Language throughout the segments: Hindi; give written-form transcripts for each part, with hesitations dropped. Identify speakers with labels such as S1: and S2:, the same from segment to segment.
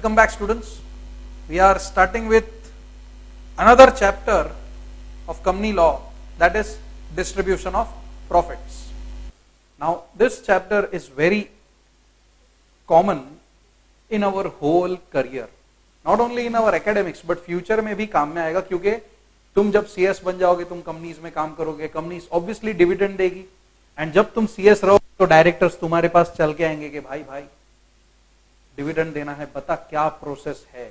S1: Welcome back, students. We are starting with another chapter of company law, that is distribution of profits. Now, this chapter is very common in our whole career, not only in our academics but future में भी काम में आएगा, क्योंकि तुम जब CS बन जाओगे, तुम कंपनीज में काम करोगे, कंपनीज ऑब्वियसली डिविडेंड देगी, एंड जब तुम CS रहोगे तो डायरेक्टर्स तुम्हारे पास चल के आएंगे कि भाई भाई डिविडेंड देना है, बता क्या प्रोसेस है,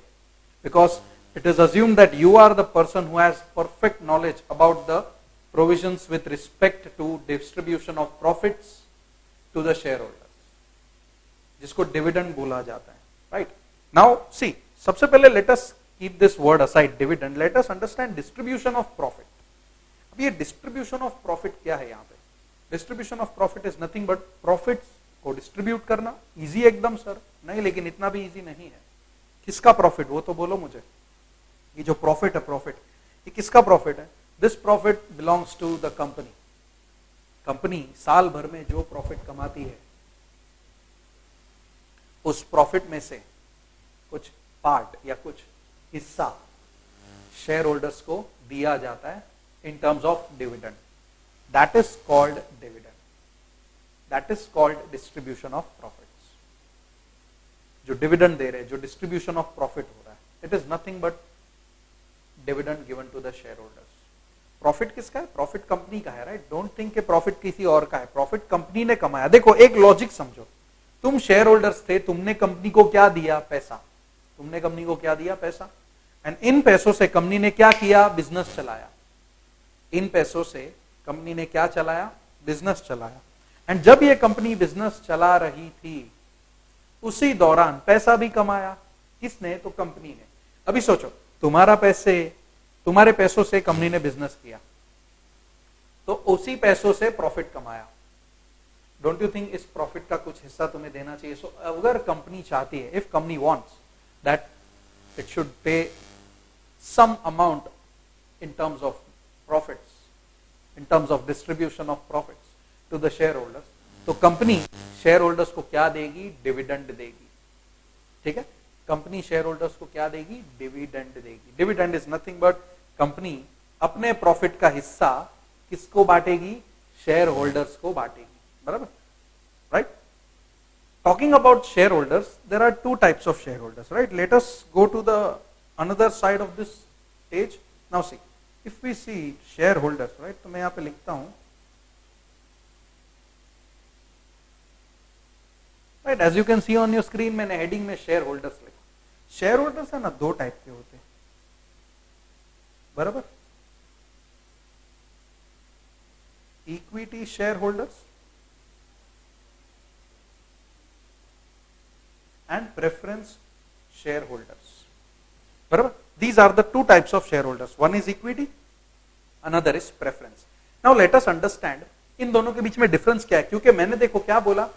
S1: because it is assumed that you are the person who has perfect knowledge about the provisions with respect to distribution of profits to the share holders, जिसको डिविडेंड बोला जाता है, राइट? नाउ सी, सबसे पहले let us keep this word aside, dividend, let us understand distribution of profit. अब ये डिस्ट्रीब्यूशन ऑफ प्रॉफिट क्या है? यहाँ पे distribution of profit is nothing but profits को डिस्ट्रीब्यूट करना. इजी एकदम सर? नहीं, लेकिन इतना भी इजी नहीं है. किसका प्रॉफिट, वो तो बोलो मुझे. ये जो प्रॉफिट है, प्रॉफिट ये किसका प्रॉफिट है? This profit belongs to the company. Company साल भर में जो प्रॉफिट कमाती है, उस प्रॉफिट में से कुछ पार्ट या कुछ हिस्सा शेयर होल्डर्स को दिया जाता है in terms of dividend. That is called dividend. That is called distribution of profits. जो डिविडेंड दे रहे हैं, जो डिस्ट्रीब्यूशन ऑफ प्रॉफिट हो रहा है, it is nothing but dividend given to the share holders. Profit किसका है? प्रॉफिट कंपनी का है, राइट? डोंट थिंक कि प्रॉफिट किसी और का है. प्रॉफिट कंपनी ने कमाया. देखो, एक लॉजिक समझो. तुम शेयर होल्डर्स थे, तुमने कंपनी को क्या दिया? पैसा. तुमने कंपनी को क्या दिया? पैसा. एंड इन पैसों से कंपनी ने क्या किया? बिजनेस चलाया. इन पैसों से कंपनी ने क्या चलाया? बिजनेस चलाया. एंड जब ये कंपनी बिजनेस चला रही थी, उसी दौरान पैसा भी कमाया. किसने? तो कंपनी ने. अभी सोचो, तुम्हारे पैसों से कंपनी ने बिजनेस किया, तो उसी पैसों से प्रॉफिट कमाया. डोंट यू थिंक इस प्रॉफिट का कुछ हिस्सा तुम्हें देना चाहिए? सो अगर कंपनी चाहती है, if company wants that it should pay some amount in terms of profits, in terms of distribution of profits to the share holders, तो कंपनी शेयर होल्डर्स को क्या देगी? डिविडेंड देगी. ठीक है? कंपनी शेयर होल्डर्स को क्या देगी? डिविडेंड देगी. Dividend is nothing but company अपने प्रॉफिट का हिस्सा किसको बांटेगी? शेयर होल्डर्स को बांटेगी. बराबर, right? Talking about shareholders, there are two types of shareholders, right? Let us go to the another side of this page. Now see, if we see shareholders, right, तो मैं यहां पे लिखता हूं, right? As you can see on your screen, मैंने हेडिंग में शेयर होल्डर्स लिखा. शेयर होल्डर्स है ना, दो टाइप के होते हैं. बराबर? Equity share holders and preference share holders. बराबर? These are the two types of shareholders. One is equity, another is preference. Now let us understand इन दोनों के बीच में डिफरेंस क्या है, क्योंकि मैंने देखो क्या बोला,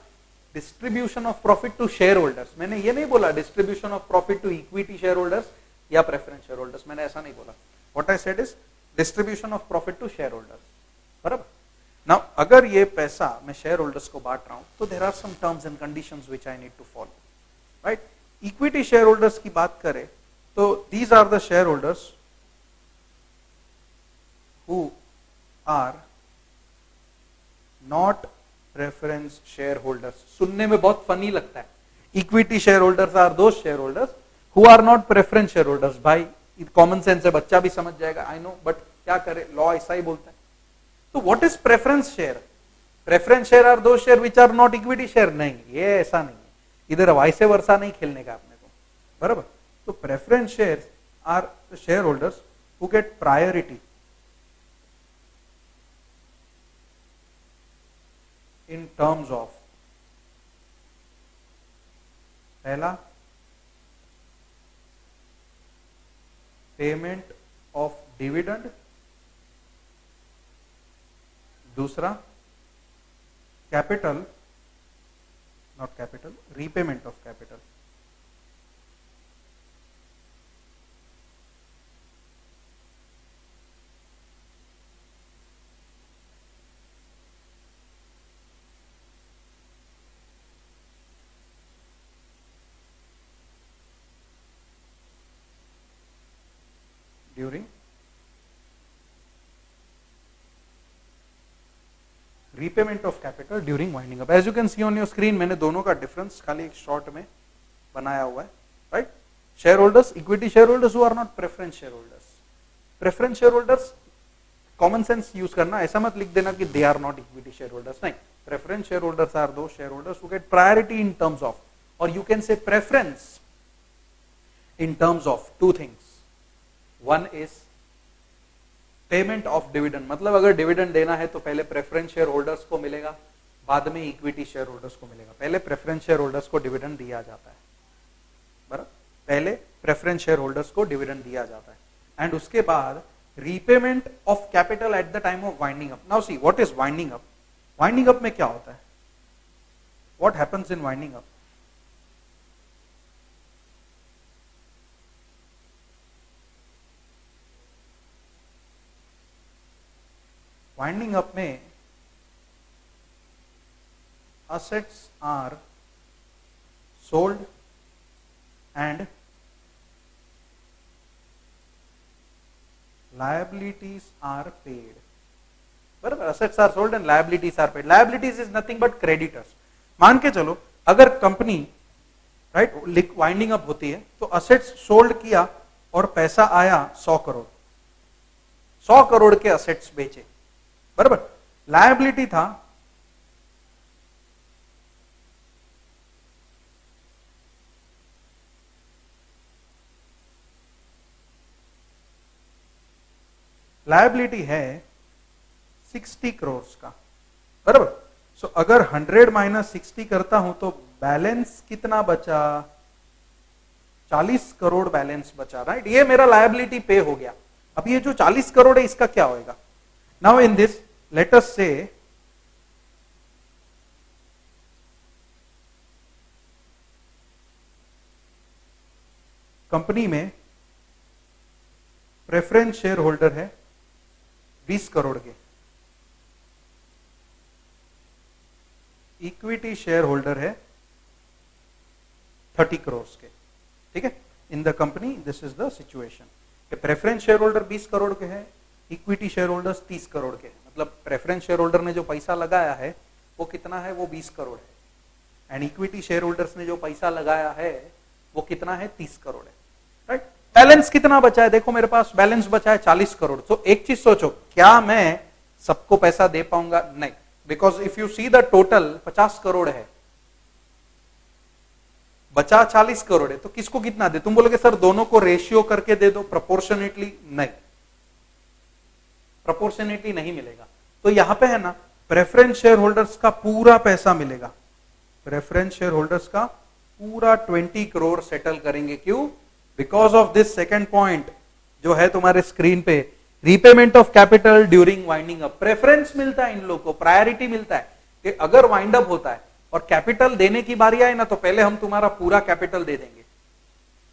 S1: distribution of profit to shareholders. मैंने ये नहीं बोला distribution of profit to equity share holders या प्रेफरेंस शेयर होल्डर्स. मैंने ऐसा नहीं बोला. What I said is distribution of profit to shareholders. बराबर? नाउ अगर ये पैसा मैं शेयर होल्डर्स को बांट रहा हूं, तो there are some terms and conditions which I need to follow, right? Equity share holders की बात करें तो these are the shareholders who are not preference shareholders. सुनने में बहुत फनी लगता है. Equity shareholders are those shareholders who are not preference shareholders. भाई कॉमन सेंस है, बच्चा भी समझ जाएगा, आई नो, बट क्या करे, लॉ ऐसा ही बोलता है. तो what is preference share? Preference share are those share which are not equity share. नहीं, ये ऐसा नहीं है. इधर वाइसे वर्षा नहीं खेलने का अपने को. बराबर? So preference shares are the shareholders who get priority in terms of पहला payment of dividend, दूसरा capital, not capital, repayment of capital. Repayment of capital during winding up. As you can see on your screen, मैंने दोनों का डिफरेंस खाली एक शॉर्ट में बनाया हुआ है, right. Share holders, equity share holders who are not preference share holders. Preference share holders, common sense use करना, ऐसा मत लिख देना कि they are not equity share holders, नहीं। Preference share holders are those share holders who get priority in terms of, और you can say preference in terms of two things. One is payment of dividend, मतलब अगर डिविडेंड देना है तो पहले प्रेफरेंस शेयर होल्डर्स को मिलेगा, बाद में इक्विटी शेयर होल्डर्स को मिलेगा। पहले प्रेफरेंस शेयर होल्डर्स को डिविडेंड दिया जाता है, बराबर, पहले प्रेफरेंस शेयर होल्डर्स को डिविडेंड दिया जाता है, एंड उसके बाद repayment of capital at the time of winding up. Now see what is winding up. Winding up में क्या होता है, what happens in winding up? Winding up में assets are sold and liabilities are paid. बराबर, assets are sold and liabilities are paid. Liabilities is nothing but creditors. मान के चलो अगर कंपनी राइट वाइंडिंग अप होती है तो असेट्स सोल्ड किया और पैसा आया 100 करोड़, 100 करोड़ के असेट्स बेचे, बराबर। लायबिलिटी था लायबिलिटी है 60 करोड़ का, बराबर। सो अगर 100 माइनस 60 करता हूं तो बैलेंस कितना बचा, 40 करोड़ बैलेंस बचा, राइट। ये मेरा लायबिलिटी पे हो गया। अब ये जो 40 करोड़ है इसका क्या होएगा? Now in this let us से कंपनी में प्रेफरेंस शेयर होल्डर है 20 करोड़ के, इक्विटी शेयर होल्डर है 30 करोड़ के, ठीक है। In the company this is the situation, preference share holder 20 crore के हैं, इक्विटी शेयर होल्डर्स 30 करोड़ के हैं। मतलब प्रेफरेंस शेयर होल्डर ने जो पैसा लगाया है वो कितना है, वो 20 करोड़ है, एंड इक्विटी शेयर होल्डर्स ने जो पैसा लगाया है वो कितना है, 30 करोड़ है, राइट। बैलेंस कितना बचा है, देखो मेरे पास बैलेंस बचा है 40 करोड़। तो एक चीज सोचो, क्या मैं सबको पैसा दे पाऊंगा? नहीं, because if you see the total 50 crore है, बचा 40 करोड़ है, तो किसको कितना दे? तुम बोलोगे सर दोनों को रेशियो करके दे दो, प्रोपोर्शनेटली। नहीं, प्रोपोर्शनेटली नहीं मिलेगा। तो यहां पे है ना, प्रेफरेंस शेयर होल्डर्स का पूरा पैसा मिलेगा, प्रेफरेंस शेयर होल्डर्स का पूरा 20 करोड़ सेटल करेंगे। क्यों? Because of this second point जो है तुम्हारे स्क्रीन पे, repayment of capital during winding up. Preference मिलता है इन लोगों को, प्रायोरिटी मिलता है कि अगर वाइंड अप होता है और कैपिटल देने की बारी आए ना तो पहले हम तुम्हारा पूरा कैपिटल दे देंगे,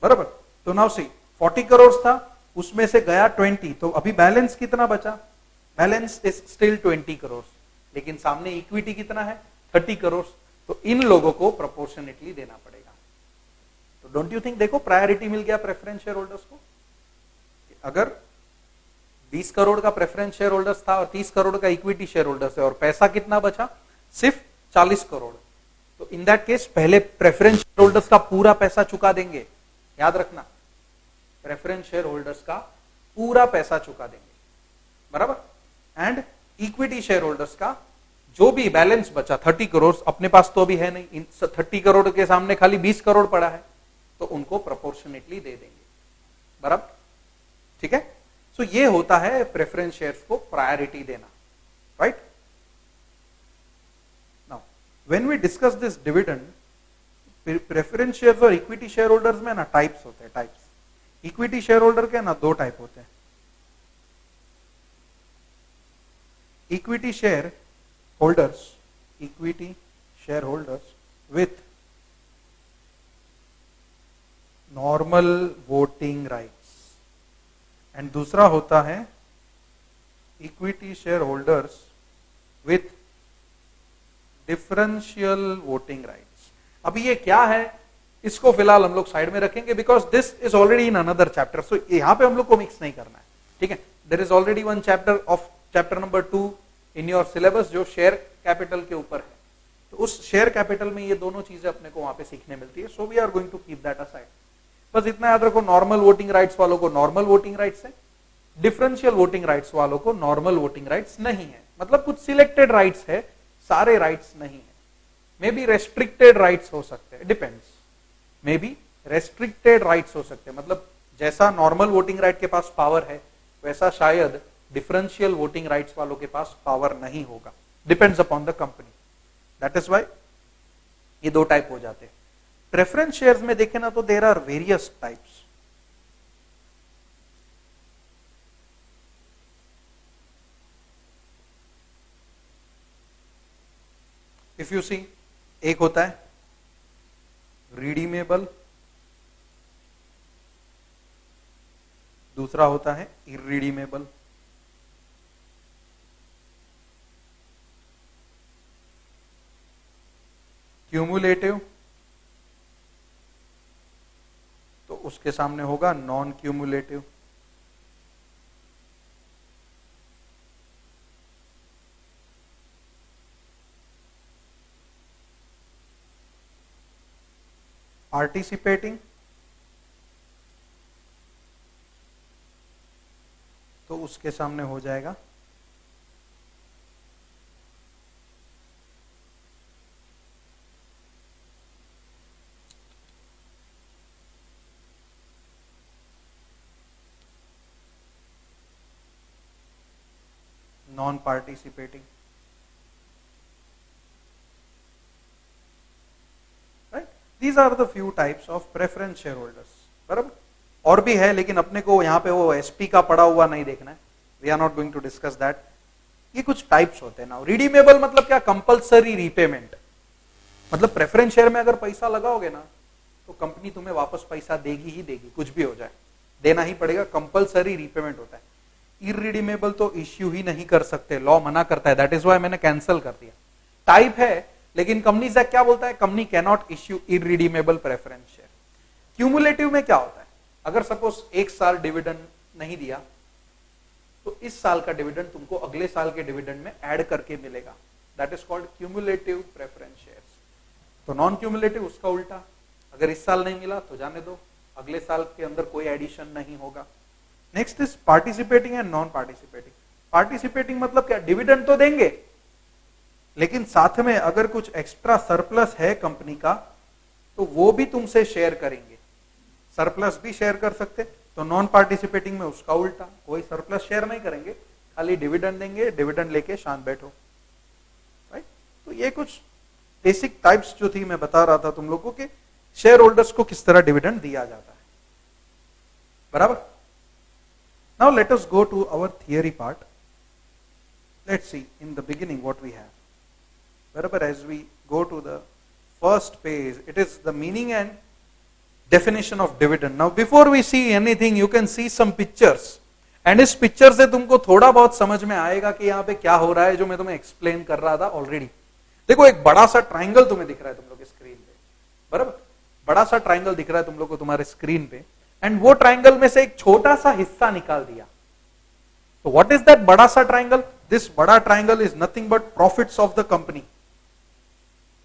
S1: बराबर। तो नाउ सी 40 करोड़ था, उसमें से गया 20, तो अभी बैलेंस कितना बचा? बैलेंस इज स्टिल 20 करोड़, लेकिन सामने इक्विटी कितना है, 30 करोड़। तो इन लोगों को प्रोपोर्शनेटली देना पड़ेगा। तो डोंट यू थिंक, देखो प्रायोरिटी मिल गया प्रेफरेंस शेयर होल्डर्स को। अगर 20 करोड़ का प्रेफरेंस शेयर होल्डर्स था और 30 करोड़ का इक्विटी शेयर होल्डर्स है और पैसा कितना बचा, सिर्फ 40 करोड़, तो इन दैट केस पहले प्रेफरेंस शेयर होल्डर्स का पूरा पैसा चुका देंगे, याद रखना, प्रेफरेंस शेयर होल्डर्स का पूरा पैसा चुका देंगे, बराबर। एंड इक्विटी शेयर होल्डर्स का जो भी बैलेंस बचा 30 करोड़, अपने पास तो अभी है नहीं, इन 30 करोड़ के सामने खाली 20 करोड़ पड़ा है, तो उनको प्रोपोर्शनेटली दे देंगे, बराबर, ठीक है। सो ये होता है प्रेफरेंस शेयर्स को प्रायोरिटी देना, right. Now when we discuss this dividend, preference shares और इक्विटी शेयर होल्डर्स में ना टाइप्स होते हैं, टाइप्स। इक्विटी शेयर होल्डर के ना 2 टाइप होते हैं। Equity share holders, equity share holders with normal voting rights, and दूसरा होता है equity share holders with differential voting rights. अभी ये क्या है, इसको फिलहाल हम लोग साइड में रखेंगे, because this is already in another chapter. So यहां पे हम लोग को मिक्स नहीं करना है, ठीक है। There is already one chapter of chapter number 2 in your syllabus जो शेयर कैपिटल के ऊपर है, तो उस शेयर कैपिटल में ये दोनों चीजें अपने को वहां पे सीखने मिलती है. So we are going to keep that aside. बस इतना याद रखो, नॉर्मल वोटिंग राइट्स वालों को नॉर्मल वोटिंग राइट्स है, डिफरेंशियल वोटिंग राइट्स वालों को नॉर्मल वोटिंग राइट्स नहीं है. मतलब कुछ सिलेक्टेड राइट्स है, सारे राइट्स नहीं है. मे बी रेस्ट्रिक्टेड राइट्स हो सकते हैं, depends. May be restricted rights हो सकते हैं, मतलब जैसा नॉर्मल वोटिंग राइट के पास पावर है वैसा शायद डिफरेंशियल वोटिंग राइट्स वालों के पास पावर नहीं होगा. Depends upon the company. That is why ये दो टाइप हो जाते हैं. प्रेफरेंस शेयर्स में देखें ना तो there are various types. If you see, एक होता है रिडीमेबल, दूसरा होता है इररिडीमेबल. क्यूमुलेटिव तो उसके सामने होगा नॉन क्यूमुलेटिव. पार्टिसिपेटिंग तो उसके सामने हो जाएगा non participating. Right, these are the few types of preference share holders. बराबर, और भी है लेकिन अपने को यहां पे वो एसपी का पड़ा हुआ नहीं देखना है. We are not going to discuss that. ये कुछ टाइप्स होते हैं. नाउ रिडीमेबल मतलब क्या? Compulsory repayment. मतलब प्रेफरेंस शेयर में अगर पैसा लगाओगे ना तो कंपनी तुम्हें वापस पैसा देगी ही देगी, कुछ भी हो जाए देना ही पड़ेगा. कंपलसरी रीपेमेंट होता है. इररिडीमेबल तो इश्यू ही नहीं कर सकते, लॉ मना करता है. दैट इज व्हाई मैंने कैंसिल कर दिया. टाइप है लेकिन कंपनीज एक्ट क्या बोलता है? Company can not issue irredeemable preference share. Cumulative में क्या होता है? अगर सपोज एक साल डिविडेंड नहीं दिया तो इस साल का डिविडेंड तुमको अगले साल के डिविडेंड में ऐड करके मिलेगा. That is called cumulative preference shares. तो नॉन क्यूमुलेटिव उसका उल्टा, अगर इस साल नहीं मिला तो जाने दो, अगले साल के अंदर कोई एडिशन नहीं होगा. Next is participating and non participating. Participating मतलब क्या? डिविडेंड तो देंगे लेकिन साथ में अगर कुछ एक्स्ट्रा सरप्लस है कंपनी का तो वो भी तुमसे शेयर करेंगे. सरप्लस भी शेयर कर सकते. तो नॉन पार्टिसिपेटिंग में उसका उल्टा, कोई सरप्लस शेयर नहीं करेंगे, खाली डिविडेंड देंगे, डिविडेंड लेके शांत बैठो. राइट, तो ये कुछ बेसिक टाइप्स जो थी मैं बता रहा था तुम लोगों के शेयर होल्डर्स को किस तरह डिविडेंड दिया जाता है. बराबर. Now let us go to our theory part. Let's see in the beginning what we have. Wherever as we go to the first page, it is the meaning and definition of dividend. Now before we see anything, you can see some pictures. And इस पिक्चर से तुमको थोड़ा बहुत समझ में आएगा कि यहाँ पे क्या हो रहा है, जो मैं तुम्हें एक्सप्लेन कर रहा था ऑलरेडी. देखो एक बड़ा सा ट्राइंगल तुम्हें दिख रहा है तुम लोग की स्क्रीन पे. बराबर, बड़ा सा ट्राइंगल दिख रहा है तुम लोग को तुम्हारे स्क्रीन पे. एंड वो ट्राइंगल में से एक छोटा सा हिस्सा निकाल दिया. तो व्हाट इज दैट बड़ा सा ट्राइंगल? दिस बड़ा triangle is nothing but profits of the company.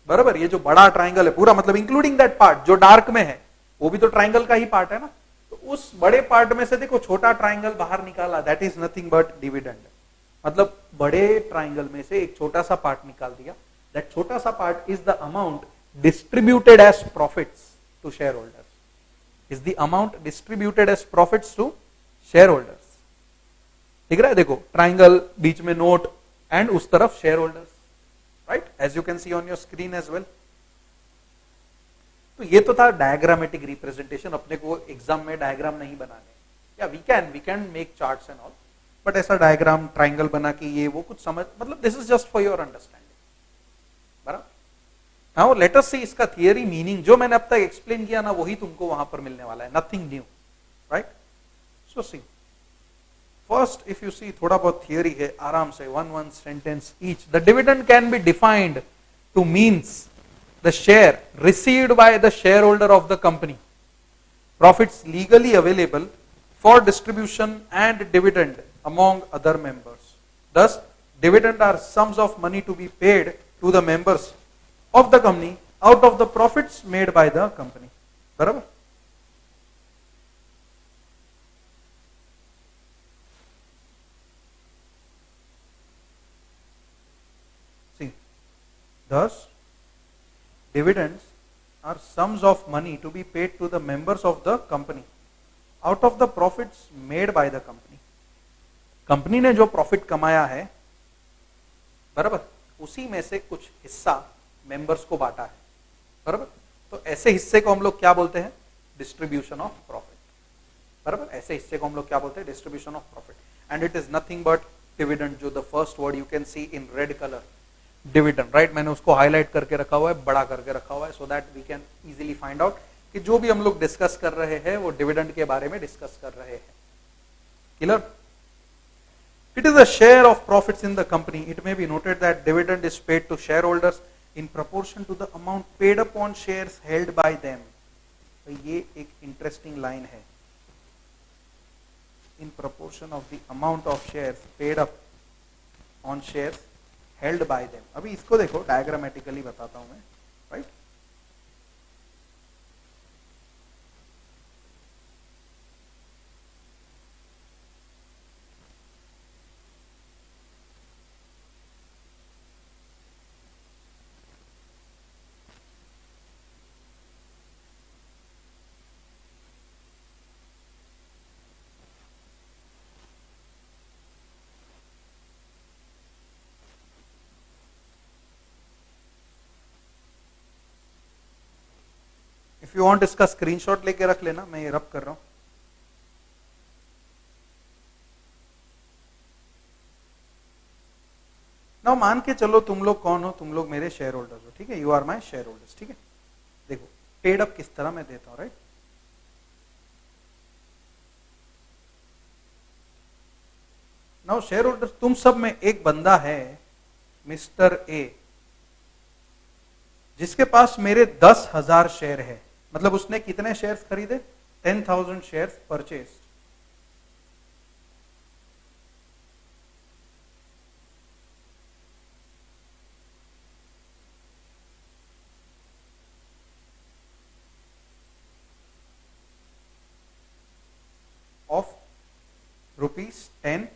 S1: बराबर, ये जो बड़ा ट्राइंगल है पूरा, मतलब इंक्लूडिंग दैट पार्ट जो डार्क में है, वो भी तो ट्राइंगल का ही पार्ट है ना. तो उस बड़े पार्ट में से देखो छोटा ट्राइंगल बाहर निकाला, that is nothing but dividend. मतलब बड़े ट्राइंगल में से एक छोटा सा पार्ट निकाल दिया. दैट छोटा सा part is the amount distributed as profits to shareholders. is the amount distributed as profits to shareholders. दिख रहा है? देखो ट्राइंगल, बीच में नोट एंड उस तरफ shareholders. Right, as you can see on your screen as well. तो ये तो था डायग्रामेटिक रिप्रेजेंटेशन. अपने को एग्जाम में डायग्राम नहीं बनाने, या we can make charts and all, but ऐसा डायग्राम ट्राइंगल बना के ये वो कुछ समझ, मतलब this is just for your understanding. बराबर. नाउ लेट अस सी इसका थियरी मीनिंग. जो मैंने अब तक एक्सप्लेन किया ना वही तुमको वहां पर मिलने वाला है, nothing new. Right, so see first if you see, थोड़ा बहुत थियरी है, आराम से one sentence each. The dividend can be defined to means the share received by the shareholder of the company, profits legally available for distribution and dividend among other members. Thus, Dividend are sums of money to be paid to the members of the company out of the profits made by the company. बराबर? See, thus dividends are sums of money to be paid to the members of the company out of the profits made by the company. Company ने जो प्रॉफिट कमाया है, बराबर, उसी में से कुछ हिस्सा मेंबर्स को बांटा है, बराबर. तो ऐसे हिस्से को हम लोग क्या बोलते हैं? Distribution of profit. बराबर, ऐसे हिस्से को हम लोग क्या बोलते हैं? Distribution of profit. And it is nothing but dividend. जो the first word you can see in red colour, dividend, right. मैंने उसको हाईलाइट करके रखा हुआ है, बड़ा करके रखा हुआ है, so that we can easily find out कि जो भी हम लोग डिस्कस कर रहे हैं वो डिविडेंड के बारे में डिस्कस कर रहे हैं. Clear? It is a share of profits in the company. It may be noted that dividend is paid to shareholders in proportion to the amount paid upon shares held by them. तो ये एक इंटरेस्टिंग लाइन है. In proportion of the amount of shares paid up on shares held by them. अभी इसको देखो, डायग्रामेटिकली बताता हूं मैं, राइट. इफ यू वांट इसका स्क्रीनशॉट लेके रख लेना, मैं ये रब कर रहा हूं. ना मान के चलो तुम लोग कौन हो? तुम लोग मेरे शेयर होल्डर्स हो, ठीक है. You are my shareholders, ठीक है. देखो पेड अप किस तरह मैं देता हूं, राइट. नाउ शेयर होल्डर्स, तुम सब में एक बंदा है मिस्टर ए, जिसके पास मेरे 10,000 शेयर है. मतलब उसने कितने शेयर्स खरीदे? 10,000 शेयर्स परचेज. Of ₹10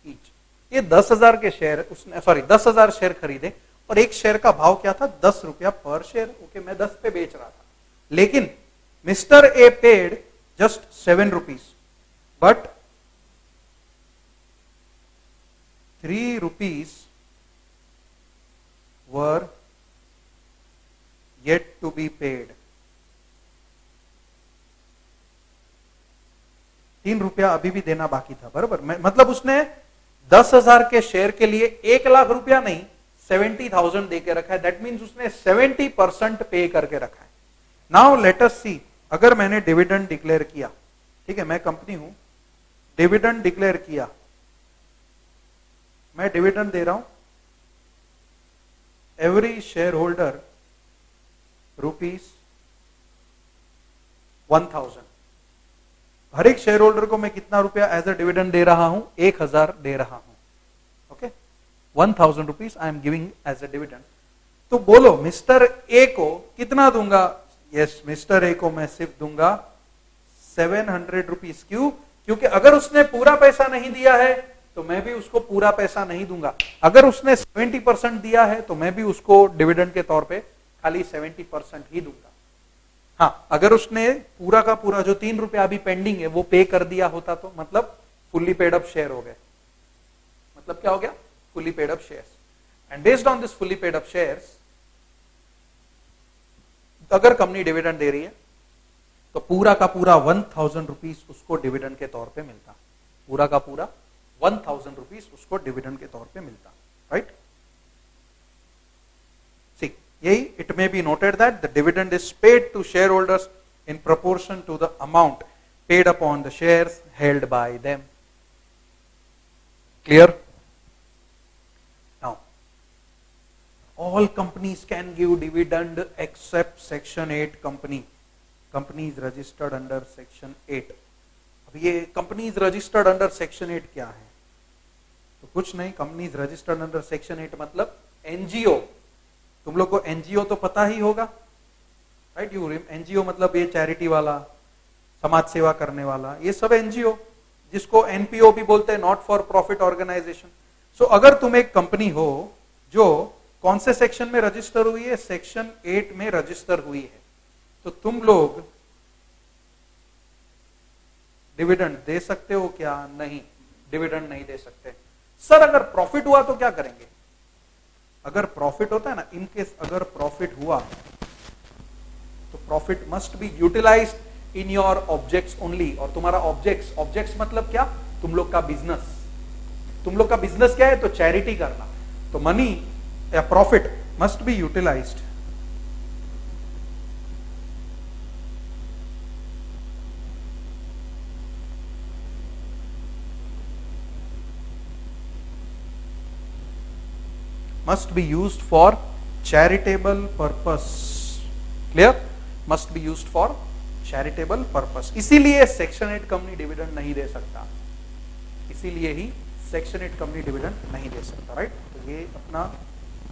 S1: each. ये 10,000 के शेयर उसने, सॉरी 10,000 शेयर खरीदे और एक शेयर का भाव क्या था? ₹10 पर शेयर. ओके, मैं 10 पे बेच रहा था, लेकिन mister A paid just ₹7, but ₹3 were yet to be paid. ₹3 अभी भी देना बाकी था, बराबर. मतलब उसने 10,000 के शेयर के लिए ₹1,00,000 नहीं, 70,000 दे के रखा है. दैट मीन्स उसने 70% पे करके रखा है. नाउ लेट अस सी, अगर मैंने डिविडेंड डिक्लेयर किया, ठीक है, मैं कंपनी हूं, डिविडेंड डिक्लेयर किया, मैं डिविडेंड दे रहा हूं, एवरी शेयर होल्डर ₹1,000. हर एक शेयर होल्डर को मैं कितना रुपया एज अ डिविडेंड दे रहा हूं? 1,000 दे रहा हूं. Okay, ₹1,000 I am giving as a dividend. तो बोलो मिस्टर ए को कितना दूंगा? यस, मिस्टर ए को मैं सिर्फ दूंगा ₹700. क्यों? क्योंकि अगर उसने पूरा पैसा नहीं दिया है तो मैं भी उसको पूरा पैसा नहीं दूंगा. अगर उसने 70% दिया है तो मैं भी उसको डिविडेंड के तौर पे खाली 70% ही दूंगा. हाँ, अगर उसने पूरा का पूरा जो ₹3 अभी पेंडिंग है वो पे कर दिया होता तो मतलब फुल्ली पेड अप शेयर हो गए. मतलब क्या हो गया? Fully paid up shares. And based on this fully paid up shares, अगर कंपनी डिविडेंड दे रही है तो पूरा का पूरा ₹1,000 उसको डिविडेंड के तौर पे मिलता. पूरा का पूरा ₹1,000 उसको डिविडेंड के तौर पे मिलता, राइट. सी, यही it may be noted that the dividend is paid to shareholders in proportion to the amount paid upon the shares held by them. Clear? All companies can give dividend except Section 8 company. Companies registered under Section 8. अब ये companies registered under Section 8 क्या है? तो कुछ नहीं, कंपनीज रजिस्टर्ड अंडर सेक्शन 8 मतलब एनजीओ। तुम लोग को एनजीओ तो पता ही होगा, राइट? यू एनजीओ मतलब ये चैरिटी वाला, समाज सेवा करने वाला, ये सब एनजीओ, जिसको एनपीओ भी बोलते हैं, नॉट फॉर प्रॉफिट ऑर्गेनाइजेशन। सो अगर तुम एक कंपनी हो जो कौन से सेक्शन में रजिस्टर हुई है? सेक्शन 8 में रजिस्टर हुई है, तो तुम लोग डिविडेंड दे सकते हो क्या? नहीं, डिविडेंड नहीं दे सकते। सर अगर प्रॉफिट हुआ तो क्या करेंगे? अगर प्रॉफिट होता है ना, इन केस अगर प्रॉफिट हुआ तो profit must be utilised in your objects only. और तुम्हारा ऑब्जेक्ट्स मतलब क्या? तुम लोग का बिजनेस। तुम लोग का बिजनेस क्या है? तो चैरिटी करना। तो मनी या profit must be utilised must be used for charitable purpose. Clear? Must be used for charitable purpose. इसीलिए सेक्शन 8 कंपनी डिविडेंड नहीं दे सकता, इसीलिए ही सेक्शन 8 कंपनी डिविडेंड नहीं दे सकता, राइट? तो ये अपना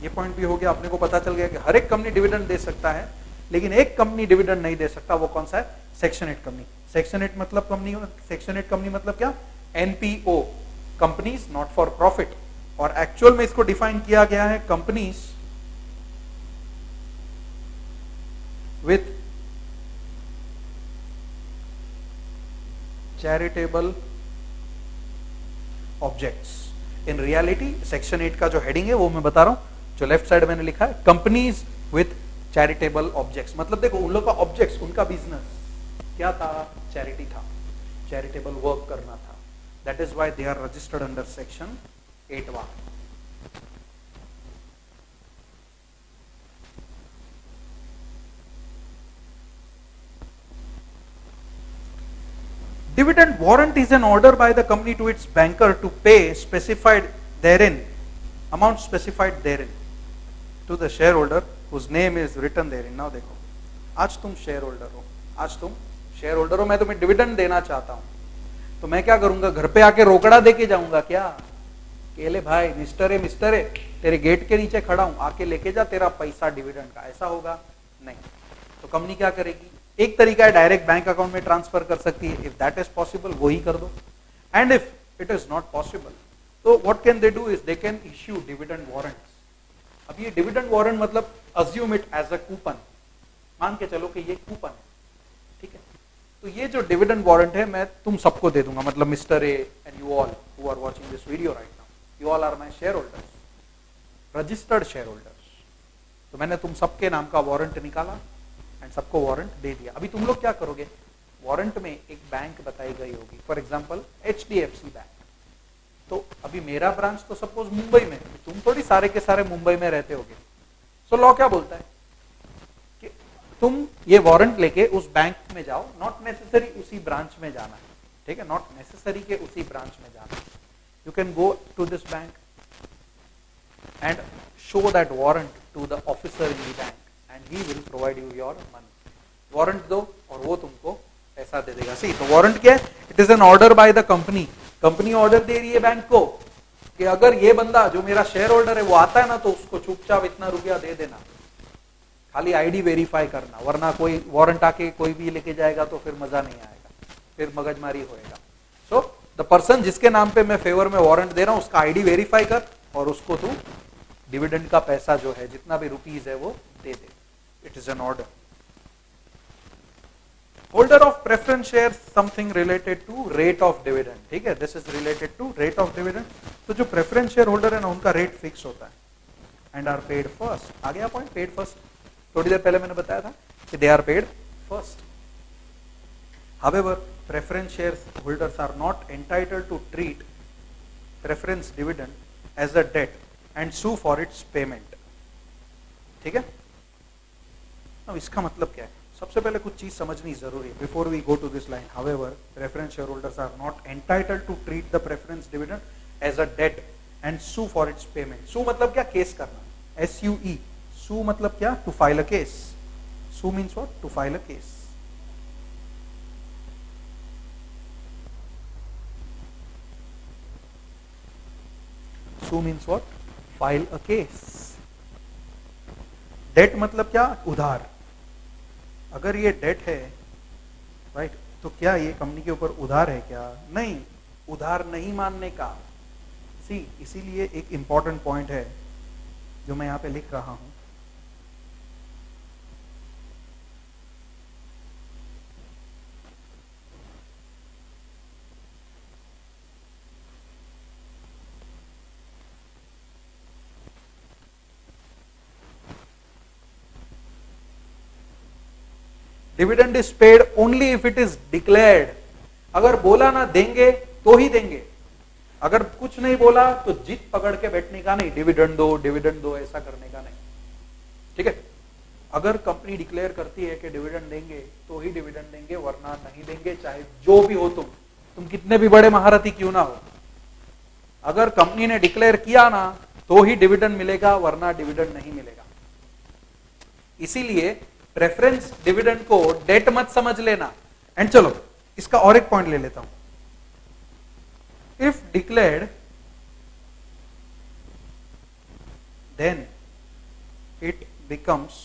S1: ये पॉइंट भी हो गया, अपने को पता चल गया कि हर एक कंपनी डिविडेंड दे सकता है, लेकिन एक कंपनी डिविडेंड नहीं दे सकता। वो कौन सा है? Section 8 company. सेक्शन 8 मतलब कंपनी, सेक्शन 8 कंपनी मतलब क्या? NPO, companies not for profit. और एक्चुअल में इसको डिफाइन किया गया है companies with charitable objects. In reality section 8 का जो हेडिंग है वो मैं बता रहा हूं, जो लेफ्ट साइड मैंने लिखा है, कंपनीज विथ चैरिटेबल ऑब्जेक्ट्स। मतलब देखो, उन लोग का ऑब्जेक्ट्स, उनका बिजनेस क्या था? चैरिटी था, चैरिटेबल वर्क करना था। That is why they are registered under section 8वां। Dividend warrant is an order by the company to its banker to pay specified therein, amount specified therein, to the shareholder whose name is written therein. Now देखो, आज तुम शेयर होल्डर हो, आज तुम शेयर होल्डर हो, मैं तुम्हें डिविडेंड देना चाहता हूं, तो मैं क्या करूंगा? घर पे आके रोकड़ा देके जाऊंगा क्या? केले भाई, मिस्टर है, तेरे गेट के नीचे खड़ा हूं, आके लेके जा तेरा पैसा डिविडेंड का, ऐसा होगा? नहीं। तो कंपनी क्या करेगी? एक तरीका है, डायरेक्ट बैंक अकाउंट में ट्रांसफर कर सकती है। इफ दैट इज पॉसिबल, वो ही कर दो। And if it is not possible, तो what can they do is they can issue dividend warrants. अब ये डिविडेंड वारंट मतलब assume it as a coupon, मान के चलो कि ये कूपन है, ठीक है? तो ये जो डिविडेंड वारंट है मैं तुम सबको दे दूंगा, मतलब mister A and you all who are watching this video right now, you all are my shareholders, registered share holders. तो मैंने तुम सबके नाम का वारंट निकाला एंड सबको वारंट दे दिया। अभी तुम लोग क्या करोगे? वारंट में एक बैंक बताई गई होगी, फॉर एग्जांपल एचडीएफसी बैंक। तो अभी मेरा ब्रांच तो सपोज मुंबई में, तुम थोड़ी सारे के सारे मुंबई में रहते होगे। सो लॉ क्या बोलता है कि तुम ये वारंट लेके उस बैंक में जाओ, नॉट नेसेसरी उसी ब्रांच में जाना है, ठीक है? नॉट नेसेसरी के उसी ब्रांच में जाना है। You can go to this bank and show that warrant to the officer in the bank and he will provide you your money. Warrant दो और वो तुमको पैसा दे देगा। सी, तो वारंट क्या है? It is an order by the company. Company order दे रही है बैंक को कि अगर ये बंदा जो मेरा शेयर होल्डर है वो आता है ना, तो उसको चुपचाप इतना रुपया दे देना, खाली आईडी वेरीफाई करना, वरना कोई वारंट आके कोई भी लेके जाएगा तो फिर मजा नहीं आएगा, फिर मगजमारी होएगा। सो द पर्सन जिसके नाम पे मैं फेवर में वारंट दे रहा हूं, उसका आईडी वेरीफाई कर और उसको तू डिविडेंड का पैसा जो है, जितना भी रुपीज है, वो दे दे। It is an order. Holder of preference shares something related to rate of dividend. ठीक है? This is related to rate of dividend. तो जो preference share holder है ना, उनका रेट फिक्स होता है and are paid first. आ गया पॉइंट? Paid first. थोड़ी देर पहले मैंने बताया था कि they are paid first. However, preference shares holders are not entitled to treat preference dividend as a debt and sue for its payment. ठीक है? अब इसका मतलब क्या है? सबसे पहले कुछ चीज समझनी जरूरी है before we go to this line. However, preference share holders are not entitled to treat the preference dividend as a debt and sue for its payment. Sue मतलब क्या? केस करना। SUE, सू मतलब क्या? To file a case. Sue means what? To file a case. sue means what? File a case. Debt मतलब क्या? उधार. अगर ये डेट है, राइट, तो क्या ये कंपनी के ऊपर उधार है क्या? नहीं, उधार नहीं मानने का. सी, इसीलिए एक इंपॉर्टेंट पॉइंट है जो मैं यहां पे लिख रहा हूं. Dividend is paid only if it is declared. अगर बोला ना देंगे तो ही देंगे, अगर कुछ नहीं बोला तो जिद पकड़ के बैठने का नहीं, डिविडेंड दो ऐसा करने का नहीं. ठीक है. अगर कंपनी डिक्लेयर करती है कि डिविडेंड देंगे तो ही डिविडेंड देंगे, वरना नहीं देंगे, चाहे जो भी हो. तुम कितने भी बड़े महारथी क्यों ना हो, अगर कंपनी ने डिक्लेयर किया ना तो ही डिविडेंड मिलेगा, वरना डिविडेंड नहीं मिलेगा. इसीलिए प्रेफरेंस डिविडेंड को डेट मत समझ लेना. एंड चलो इसका और एक पॉइंट ले लेता हूं. If declared then it becomes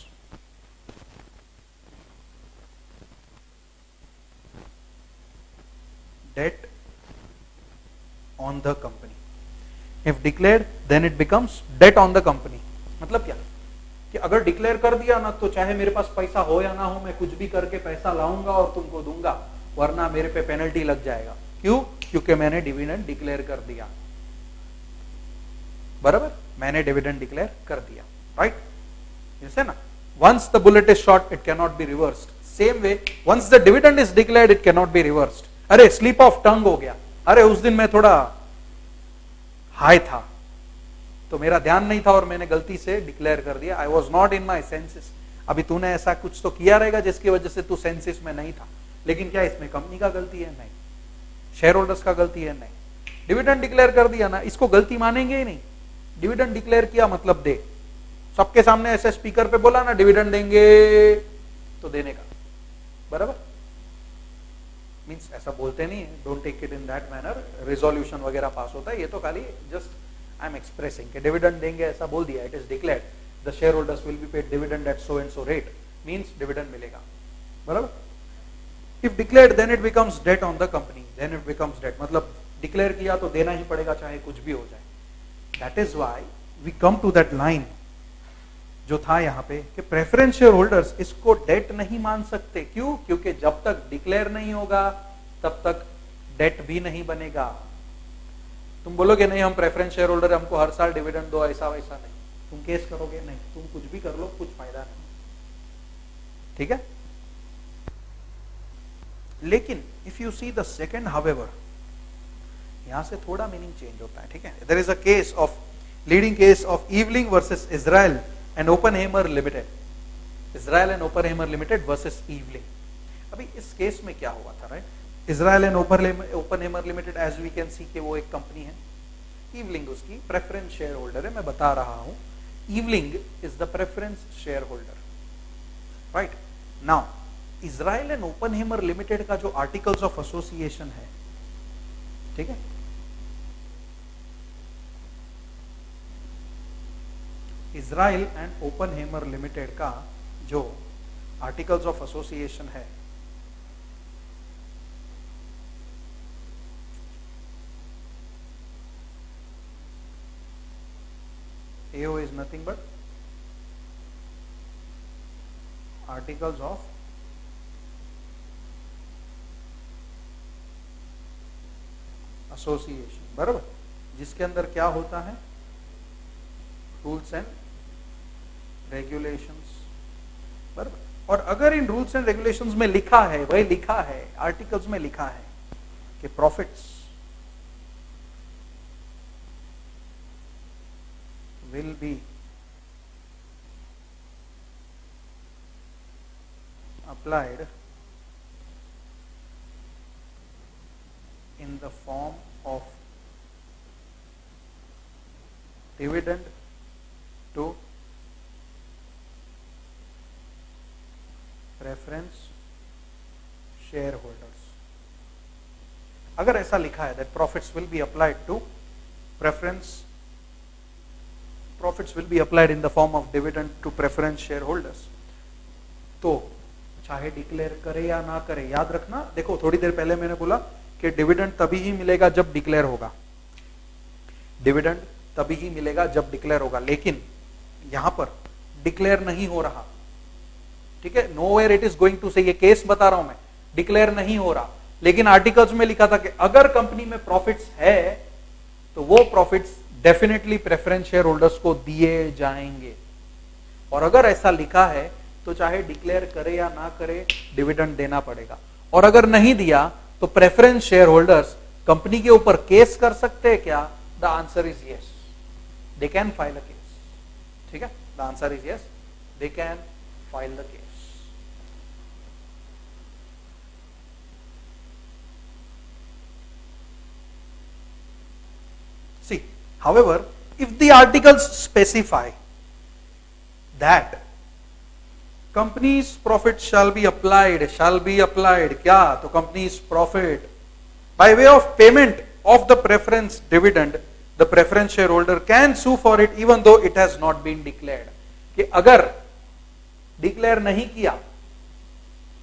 S1: debt on the company. If declared then it becomes debt on the company. मतलब क्या कि अगर डिक्लेयर कर दिया ना तो चाहे मेरे पास पैसा हो या ना हो, मैं कुछ भी करके पैसा लाऊंगा और तुमको दूंगा, वरना मेरे पे पेनल्टी लग जाएगा. क्यों? क्योंकि मैंने डिविडेंड डिक्लेयर कर दिया. बराबर, मैंने डिविडेंड डिक्लेयर कर दिया. राइट, जैसे ना, once the bullet is shot it can not be reversed. Same way once the dividend is declared it can not be reversed. अरे स्लिप ऑफ टंग हो गया, अरे उस दिन मैं थोड़ा हाई था तो मेरा ध्यान नहीं था और मैंने गलती से डिक्लेयर कर दिया. I was not in my senses. अभी तूने ऐसा कुछ तो किया रहेगा जिसकी वजह से तू सेंसेस में नहीं था, लेकिन क्या इसमें कंपनी का गलती है? नहीं. शेयर होल्डर्स का गलती है? नहीं. डिविडेंड डिक्लेयर कर दिया ना, इसको गलती मानेंगे ही नहीं. डिविडेंड डिक्लेयर किया मतलब दे. सबके सामने ऐसे स्पीकर पे बोला ना डिविडेंड देंगे तो देने का. बराबर, मीन्स ऐसा बोलते नहीं है, don't take it in that manner. Resolution वगैरह पास होता है, ये तो खाली जस्ट आई एम एक्सप्रेसिंग कि डिविडेंड देंगे ऐसा बोल दिया. It is declared the share holders will be paid dividend at so and so rate, means dividend मिलेगा. बराबर. If declared then it becomes debt on the company. Then it becomes debt मतलब डिक्लेयर किया तो देना ही पड़ेगा चाहे कुछ भी हो जाए. That is why we come to that line जो था यहां पे कि प्रेफरेंस शेयर होल्डर्स इसको डेट नहीं मान सकते. क्यों? क्योंकि जब तक डिक्लेयर नहीं होगा तब तक डेट भी नहीं बनेगा. तुम बोलोगे नहीं हम प्रेफरेंस शेयर होल्डर, हमको हर साल डिविडेंड दो, ऐसा वैसा नहीं. तुम केस करोगे? नहीं. तुम कुछ भी कर लो, कुछ फायदा नहीं. ठीक है. लेकिन if you see the second however, यहां से थोड़ा मीनिंग चेंज होता है. ठीक है. There is a case of leading case of Evling versus Israel and Oppenheimer limited. Israel and Oppenheimer limited versus Evling. अभी इस केस में क्या हुआ था? Right, Israel and Oppenheimer limited as we can see कि वो एक कंपनी है. ईवलिंग उसकी प्रेफरेंस शेयर होल्डर है. मैं बता रहा हूं, Evling is the preference share holder. Right. Now Israel and Oppenheimer limited का जो आर्टिकल्स ऑफ एसोसिएशन है, ठीक है, इजराइल एंड ओपनहेमर लिमिटेड का जो आर्टिकल्स ऑफ एसोसिएशन है, AO is nothing but articles of association. बराबर, जिसके अंदर क्या होता है? Rules and regulations. बराबर. और अगर इन रूल्स एंड रेगुलेशंस में लिखा है, वही लिखा है, आर्टिकल्स में लिखा है कि profits will be applied in the form of dividend to preference shareholders. अगर ऐसा लिखा है that profits will be applied to preference profits will be applied in the form of dividend to preference shareholders. तो चाहे डिक्लेयर करे या ना करे, याद रखना, देखो थोड़ी देर पहले मैंने बोला कि डिविडेंड तभी ही मिलेगा जब डिक्लेयर होगा, डिविडेंड तभी ही मिलेगा जब डिक्लेयर होगा, लेकिन यहां पर डिक्लेयर नहीं हो रहा, ठीक है, nowhere it is going to say, ये केस बता रहा हूं मैं, डिक्लेयर नहीं हो रहा, लेकिन आर्टिकल्स में लिखा था कि अगर कंपनी में प्रॉफिट्स है तो वो profits definitely preference share holders को दिए जाएंगे, और अगर ऐसा लिखा है तो चाहे डिक्लेयर करे या ना करे डिविडेंड देना पड़ेगा, और अगर नहीं दिया तो प्रेफरेंस शेयर होल्डर्स कंपनी के ऊपर केस कर सकते हैं क्या? The answer is yes, they can file a case, ठीक है, the answer is yes, they can file the case. See, however, if the articles specify that company's profit shall be applied क्या? तो company's profit by way of payment of the preference dividend, the preference shareholder can sue for it even though it has not been declared. कि अगर डिक्लेयर नहीं किया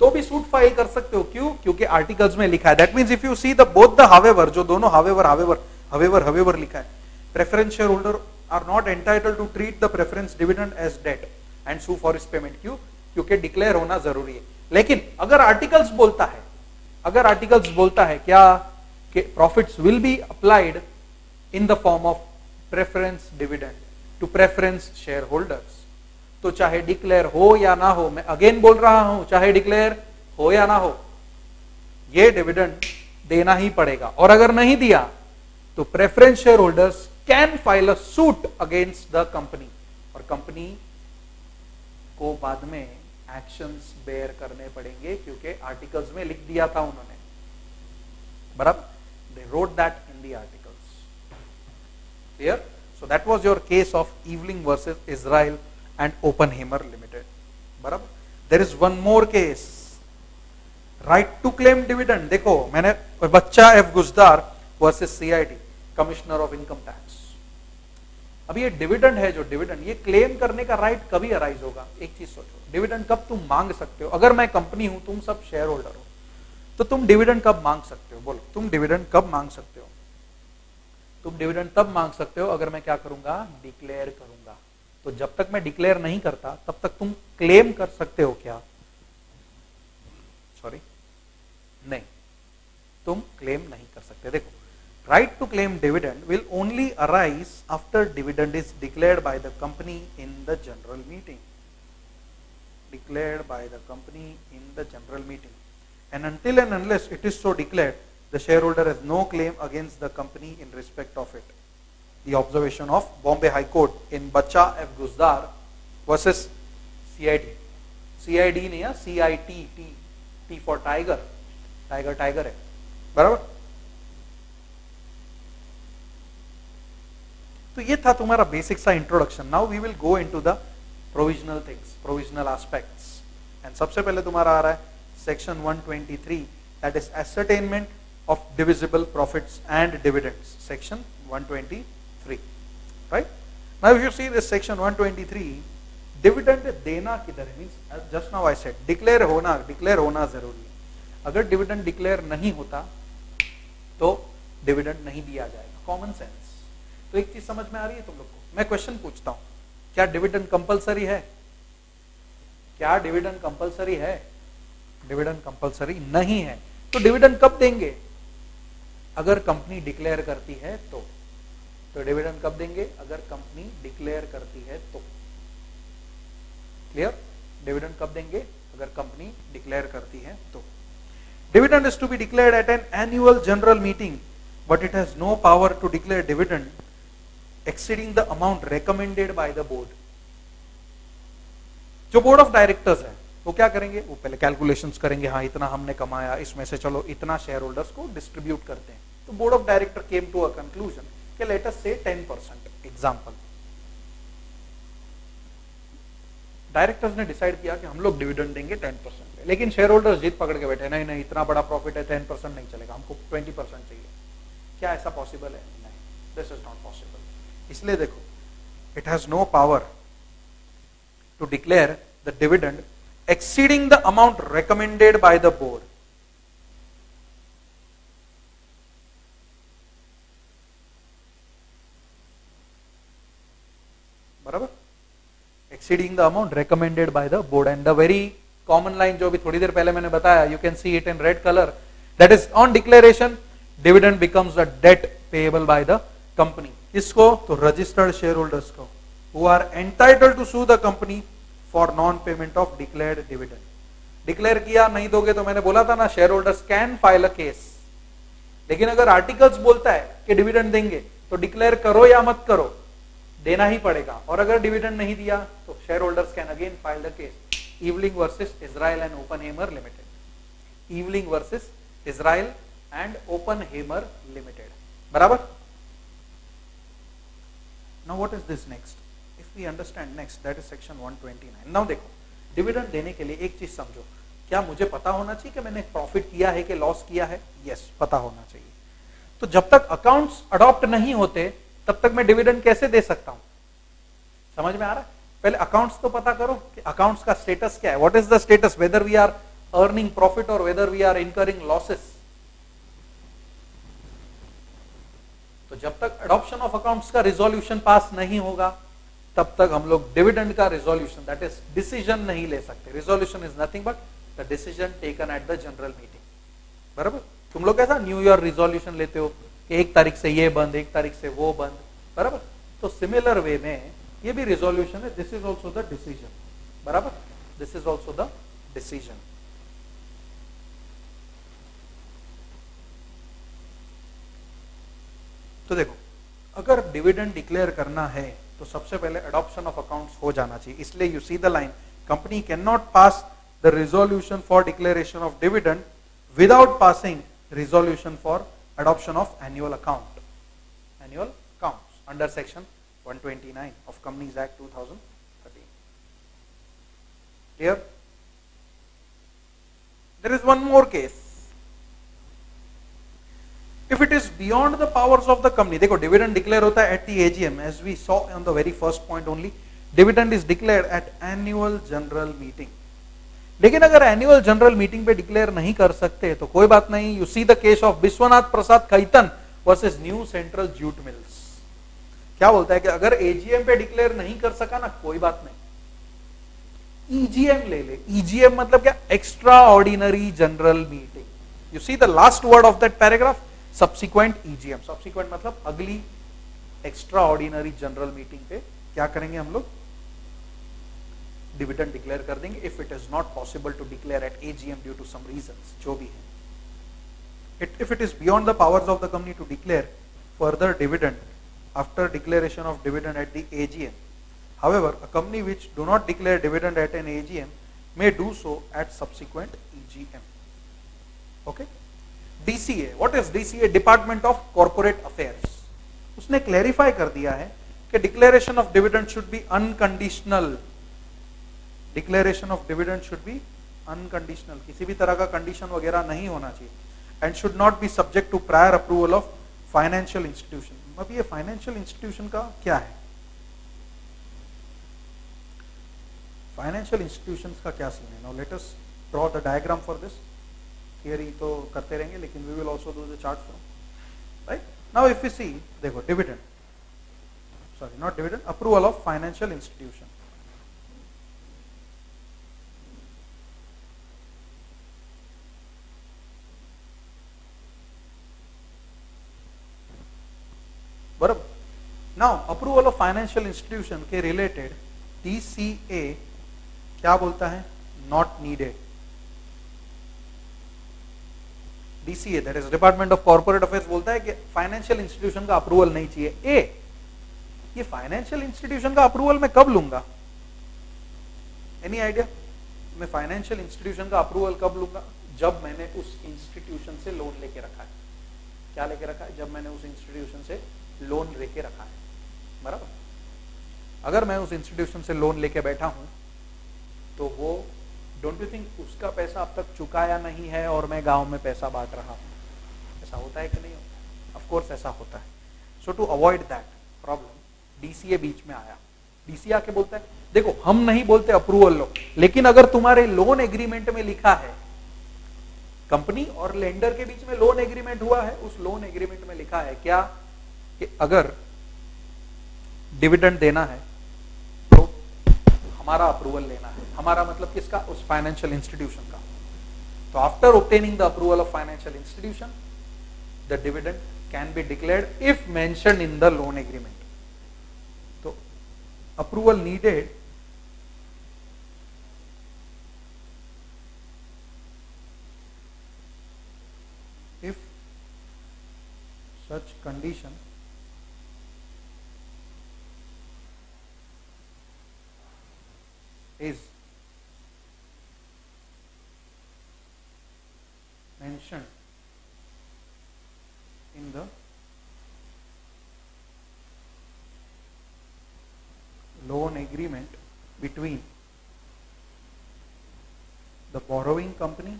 S1: तो भी सूट फाइल कर सकते हो, क्यों? क्योंकि आर्टिकल्स में लिखा है. That means if you see the both the however, जो दोनों हावेवर लिखा है, preference share holder are not entitled to treat the preference dividend as debt and sue for its payment. क्यों? क्योंकि डिक्लेयर होना जरूरी है. लेकिन अगर आर्टिकल्स बोलता है क्या कि profits will be applied in the form of preference dividend to preference share holders, तो चाहे डिक्लेयर हो या ना हो, मैं अगेन बोल रहा हूं, चाहे डिक्लेयर हो या ना हो, ये डिविडेंड देना ही पड़ेगा. और अगर नहीं दिया तो preference share holders can file a suit against the company, और कंपनी को बाद में एक्शंस बेयर करने पड़ेंगे, क्योंकि आर्टिकल्स में लिख दिया था उन्होंने, बराबर, they wrote that in the articles. Clear? So that was your case of Evling versus Israel and Oppenheimer Limited. बराबर. There is one more case, right to claim dividend. देखो मैंने Bacha F Guzdar versus CIT, commissioner of income tax. अब ये डिविडेंड है, जो डिविडेंड, ये क्लेम करने का राइट कभी अराइज होगा? एक चीज सोचो, डिविडेंड कब तुम मांग सकते हो? अगर मैं कंपनी हूं, तुम सब शेयर होल्डर हो, तो तुम डिविडेंड कब मांग सकते हो? बोलो, तुम डिविडेंड कब मांग सकते हो? तुम डिविडेंड तब मांग सकते हो अगर मैं क्या करूंगा? डिक्लेयर करूंगा. तो जब तक मैं डिक्लेयर नहीं करता तब तक तुम क्लेम कर सकते हो क्या? सॉरी, नहीं, तुम क्लेम नहीं कर सकते. देखो, right to claim dividend will only arise after dividend is declared by the company in the general meeting. Declared by the company in the general meeting, and until and unless it is so declared, the shareholder has no claim against the company in respect of it. The observation of Bombay High Court in Bacha F. Guzdar versus CIT. CID नहीं है, CIT, T for tiger, tiger है, बराबर. तो ये था तुम्हारा बेसिक सा introduction. Now we will go into the provisional things, provisional aspects. And सबसे पहले तुम्हारा आ रहा है section 123, that is ascertainment of divisible profits and dividends. Section 123. Right? Now if you see this section 123, dividend देना किधर है? Means just now I said declare होना जरूरी है. अगर डिविडेंड डिक्लेयर नहीं होता तो डिविडेंड नहीं दिया जाएगा. Common sense. तो एक चीज समझ में आ रही है तुम लोग को? मैं क्वेश्चन पूछता हूं, क्या डिविडेंड कंपलसरी है? क्या डिविडेंड कंपलसरी है? डिविडेंड कंपलसरी नहीं है. तो डिविडेंड कब देंगे? अगर कंपनी डिक्लेयर करती है तो डिविडेंड कब देंगे? अगर कंपनी डिक्लेयर करती है तो. क्लियर? डिविडेंड कब देंगे? अगर कंपनी डिक्लेयर करती है तो. Dividend is to be declared at an annual general meeting, but it has no power to declare dividend exceeding the amount recommended by the board. जो बोर्ड ऑफ डायरेक्टर्स है वो क्या करेंगे? वो पहले कैलकुलेशंस करेंगे, हाँ इतना हमने कमाया, इसमें से चलो इतना शेयर होल्डर्स को डिस्ट्रीब्यूट करते हैं. तो board of director came to a conclusion कि let us say 10%. Example, directors ने डिसाइड किया कि हम लोग डिविडेंड देंगे 10%, लेकिन शेयर होल्डर्स जीत पकड़ के बैठे, नहीं इतना बड़ा प्रॉफिट है, 10% नहीं चलेगा, हमको 20% चाहिए. क्या ऐसा पॉसिबल है? नहीं, दिस इज नॉट पॉसिबल. इसलिए देखो, it has no power to declare the dividend exceeding the amount recommended by the board. बराबर, exceeding the amount recommended by the board. And the very common line जो भी थोड़ी देर पहले मैंने बताया, you can see it in red color, that is on declaration dividend becomes a debt payable by the company. किसको? तो registered shareholders को, who are entitled to sue the company for non payment of declared dividend. Declare किया नहीं दोगे तो मैंने बोला था ना, share holders can file a case. लेकिन अगर आर्टिकल्स बोलता है कि डिविडेंड देंगे तो डिक्लेयर करो या मत करो, देना ही पड़ेगा. और अगर डिविडेंड नहीं दिया तो share holders can again file the case. Evling versus Israel and Oppenheimer limited. Evling versus Israel and Oppenheimer limited. बराबर. Now what is this next? If we understand next, that is section 129. Now देखो, डिविडेंड देने के लिए एक चीज समझो, क्या मुझे पता होना चाहिए कि मैंने प्रॉफिट किया है कि लॉस किया है? यस, पता होना चाहिए. तो जब तक अकाउंट्स अडॉप्ट नहीं होते तब तक मैं डिविडेंड कैसे दे सकता हूं? समझ में आ रहा है? पहले अकाउंट्स तो पता करो कि अकाउंट्स का स्टेटस क्या है. What is the status, whether we are earning profit और whether we are incurring losses. तो जब तक अडॉप्शन ऑफ अकाउंट्स का रिजोल्यूशन पास नहीं होगा तब तक हम लोग डिविडेंड का रिजोल्यूशन, दैट इज डिसीजन, नहीं ले सकते. Resolution is nothing but the decision taken at the general meeting. बराबर. तुम लोग कैसा न्यू ईयर रिजोल्यूशन लेते हो कि 1 तारीख से ये बंद, 1 तारीख से वो बंद. बराबर. तो सिमिलर वे में ये भी रिजोल्यूशन है. This is also the decision. बराबर. This is also the decision. तो देखो, अगर डिविडेंड डिक्लेयर करना है तो सबसे पहले अडॉप्शन ऑफ अकाउंट्स हो जाना चाहिए. इसलिए you see the line, company can not pass the resolution for declaration of dividend without passing resolution for adoption of annual accounts under section 129 of Companies Act 2013. Clear? There is one more case. If it is beyond the powers of the company, देखो dividend declare होता है at the AGM, as we saw on the very first point only. Dividend is declared at annual general meeting. लेकिन अगर एनुअल जनरल मीटिंग पे डिक्लेयर नहीं कर सकते तो कोई बात नहीं. You see the case of Vishwanath Prasad Khaitan versus new central jute mills. क्या बोलता है कि अगर एजीएम पे डिक्लेयर नहीं कर सका ना, कोई बात नहीं, ईजीएम ले ले. ईजीएम मतलब क्या? Extra ordinary general meeting. You see the last word of that paragraph, subsequent EGM. Subsequent मतलब अगली एक्स्ट्रा ऑर्डिनरी जनरल मीटिंग पे क्या करेंगे हम लोग? डिविडेंड डिक्लेयर कर देंगे. If it is not possible to declare at AGM due to some reasons, जो भी है. If it is beyond the powers of the company to declare further dividend after declaration of dividend at the AGM, however a company which do not declare dividend at an AGM may do so at subsequent EGM. Okay. DCA, what is DCA? Department of corporate affairs. उसने क्लैरिफाई कर दिया है कि declaration of dividend should be unconditional. Declaration of dividend should be unconditional. किसी भी तरह का कंडीशन वगैरह नहीं होना चाहिए. And should not be subject to prior approval of financial institution. अब ये फाइनेंशियल इंस्टीट्यूशन का क्या है? फाइनेंशियल इंस्टीट्यूशंस का क्या सीन है? Now let us draw the diagram for this. Theory तो करते रहेंगे लेकिन we will also do the chart from. Right. Now if you see, देखो dividend, sorry not dividend, approval of financial institution. बराबर. Now approval of financial institution के रिलेटेड डीसीए क्या बोलता है? Not needed. DCA that is department of corporate affairs बोलता है कि फाइनेंशियल इंस्टीट्यूशन का अप्रूवल नहीं चाहिए. ये फाइनेंशियल इंस्टीट्यूशन का अप्रूवल मैं कब लूंगा? Any idea? मैं फाइनेंशियल इंस्टीट्यूशन का अप्रूवल कब लूंगा? जब मैंने उस इंस्टीट्यूशन से लोन लेके रखा है. क्या लेके रखा है? जब मैंने उस इंस्टीट्यूशन से लोन लेके रखा है. बराबर. अगर मैं उस इंस्टीट्यूशन से लोन लेके बैठा हूं तो वो, डोंट यू थिंक उसका पैसा अब तक चुकाया नहीं है और मैं गांव में पैसा बांट रहा हूं? ऐसा होता है कि नहीं होता? ऑफ कोर्स ऐसा होता है. So to avoid that problem, DCA बीच में आया. डीसी आके बोलता है, देखो हम नहीं बोलते अप्रूवल लो, लेकिन अगर तुम्हारे लोन एग्रीमेंट में लिखा है, कंपनी और लेंडर के बीच में लोन एग्रीमेंट हुआ है, उस लोन एग्रीमेंट में लिखा है क्या कि अगर डिविडेंड देना है तो हमारा अप्रूवल लेना है। हमारा मतलब किसका? उस फाइनेंशियल इंस्टीट्यूशन का। तो after obtaining the approval of financial institution, the dividend can be declared if mentioned in the loan agreement. तो approval needed if such condition is mentioned in the loan agreement between the borrowing company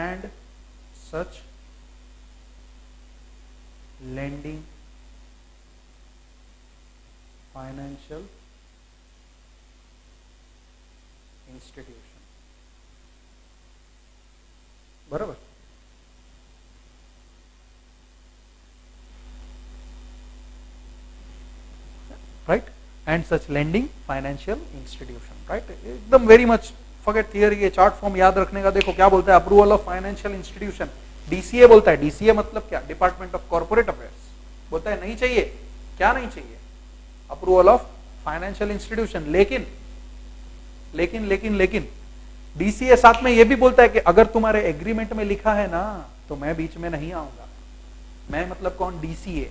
S1: and such lending financial institution। बराबर? Right, and such lending financial institution. Right, एकदम वेरी मच फॉरगेट थियरी, ये चार्ट फॉर्म याद रखने का। देखो क्या बोलता है, approval of financial institution, DCA बोलता है। डीसीए मतलब क्या? Department of corporate affairs. बोलता है नहीं चाहिए, क्या नहीं चाहिए? Approval of financial institution. लेकिन लेकिन लेकिन लेकिन डीसीए साथ में यह भी बोलता है कि अगर तुम्हारे एग्रीमेंट में लिखा है ना, तो मैं बीच में नहीं आऊंगा। मैं मतलब कौन? डीसीए।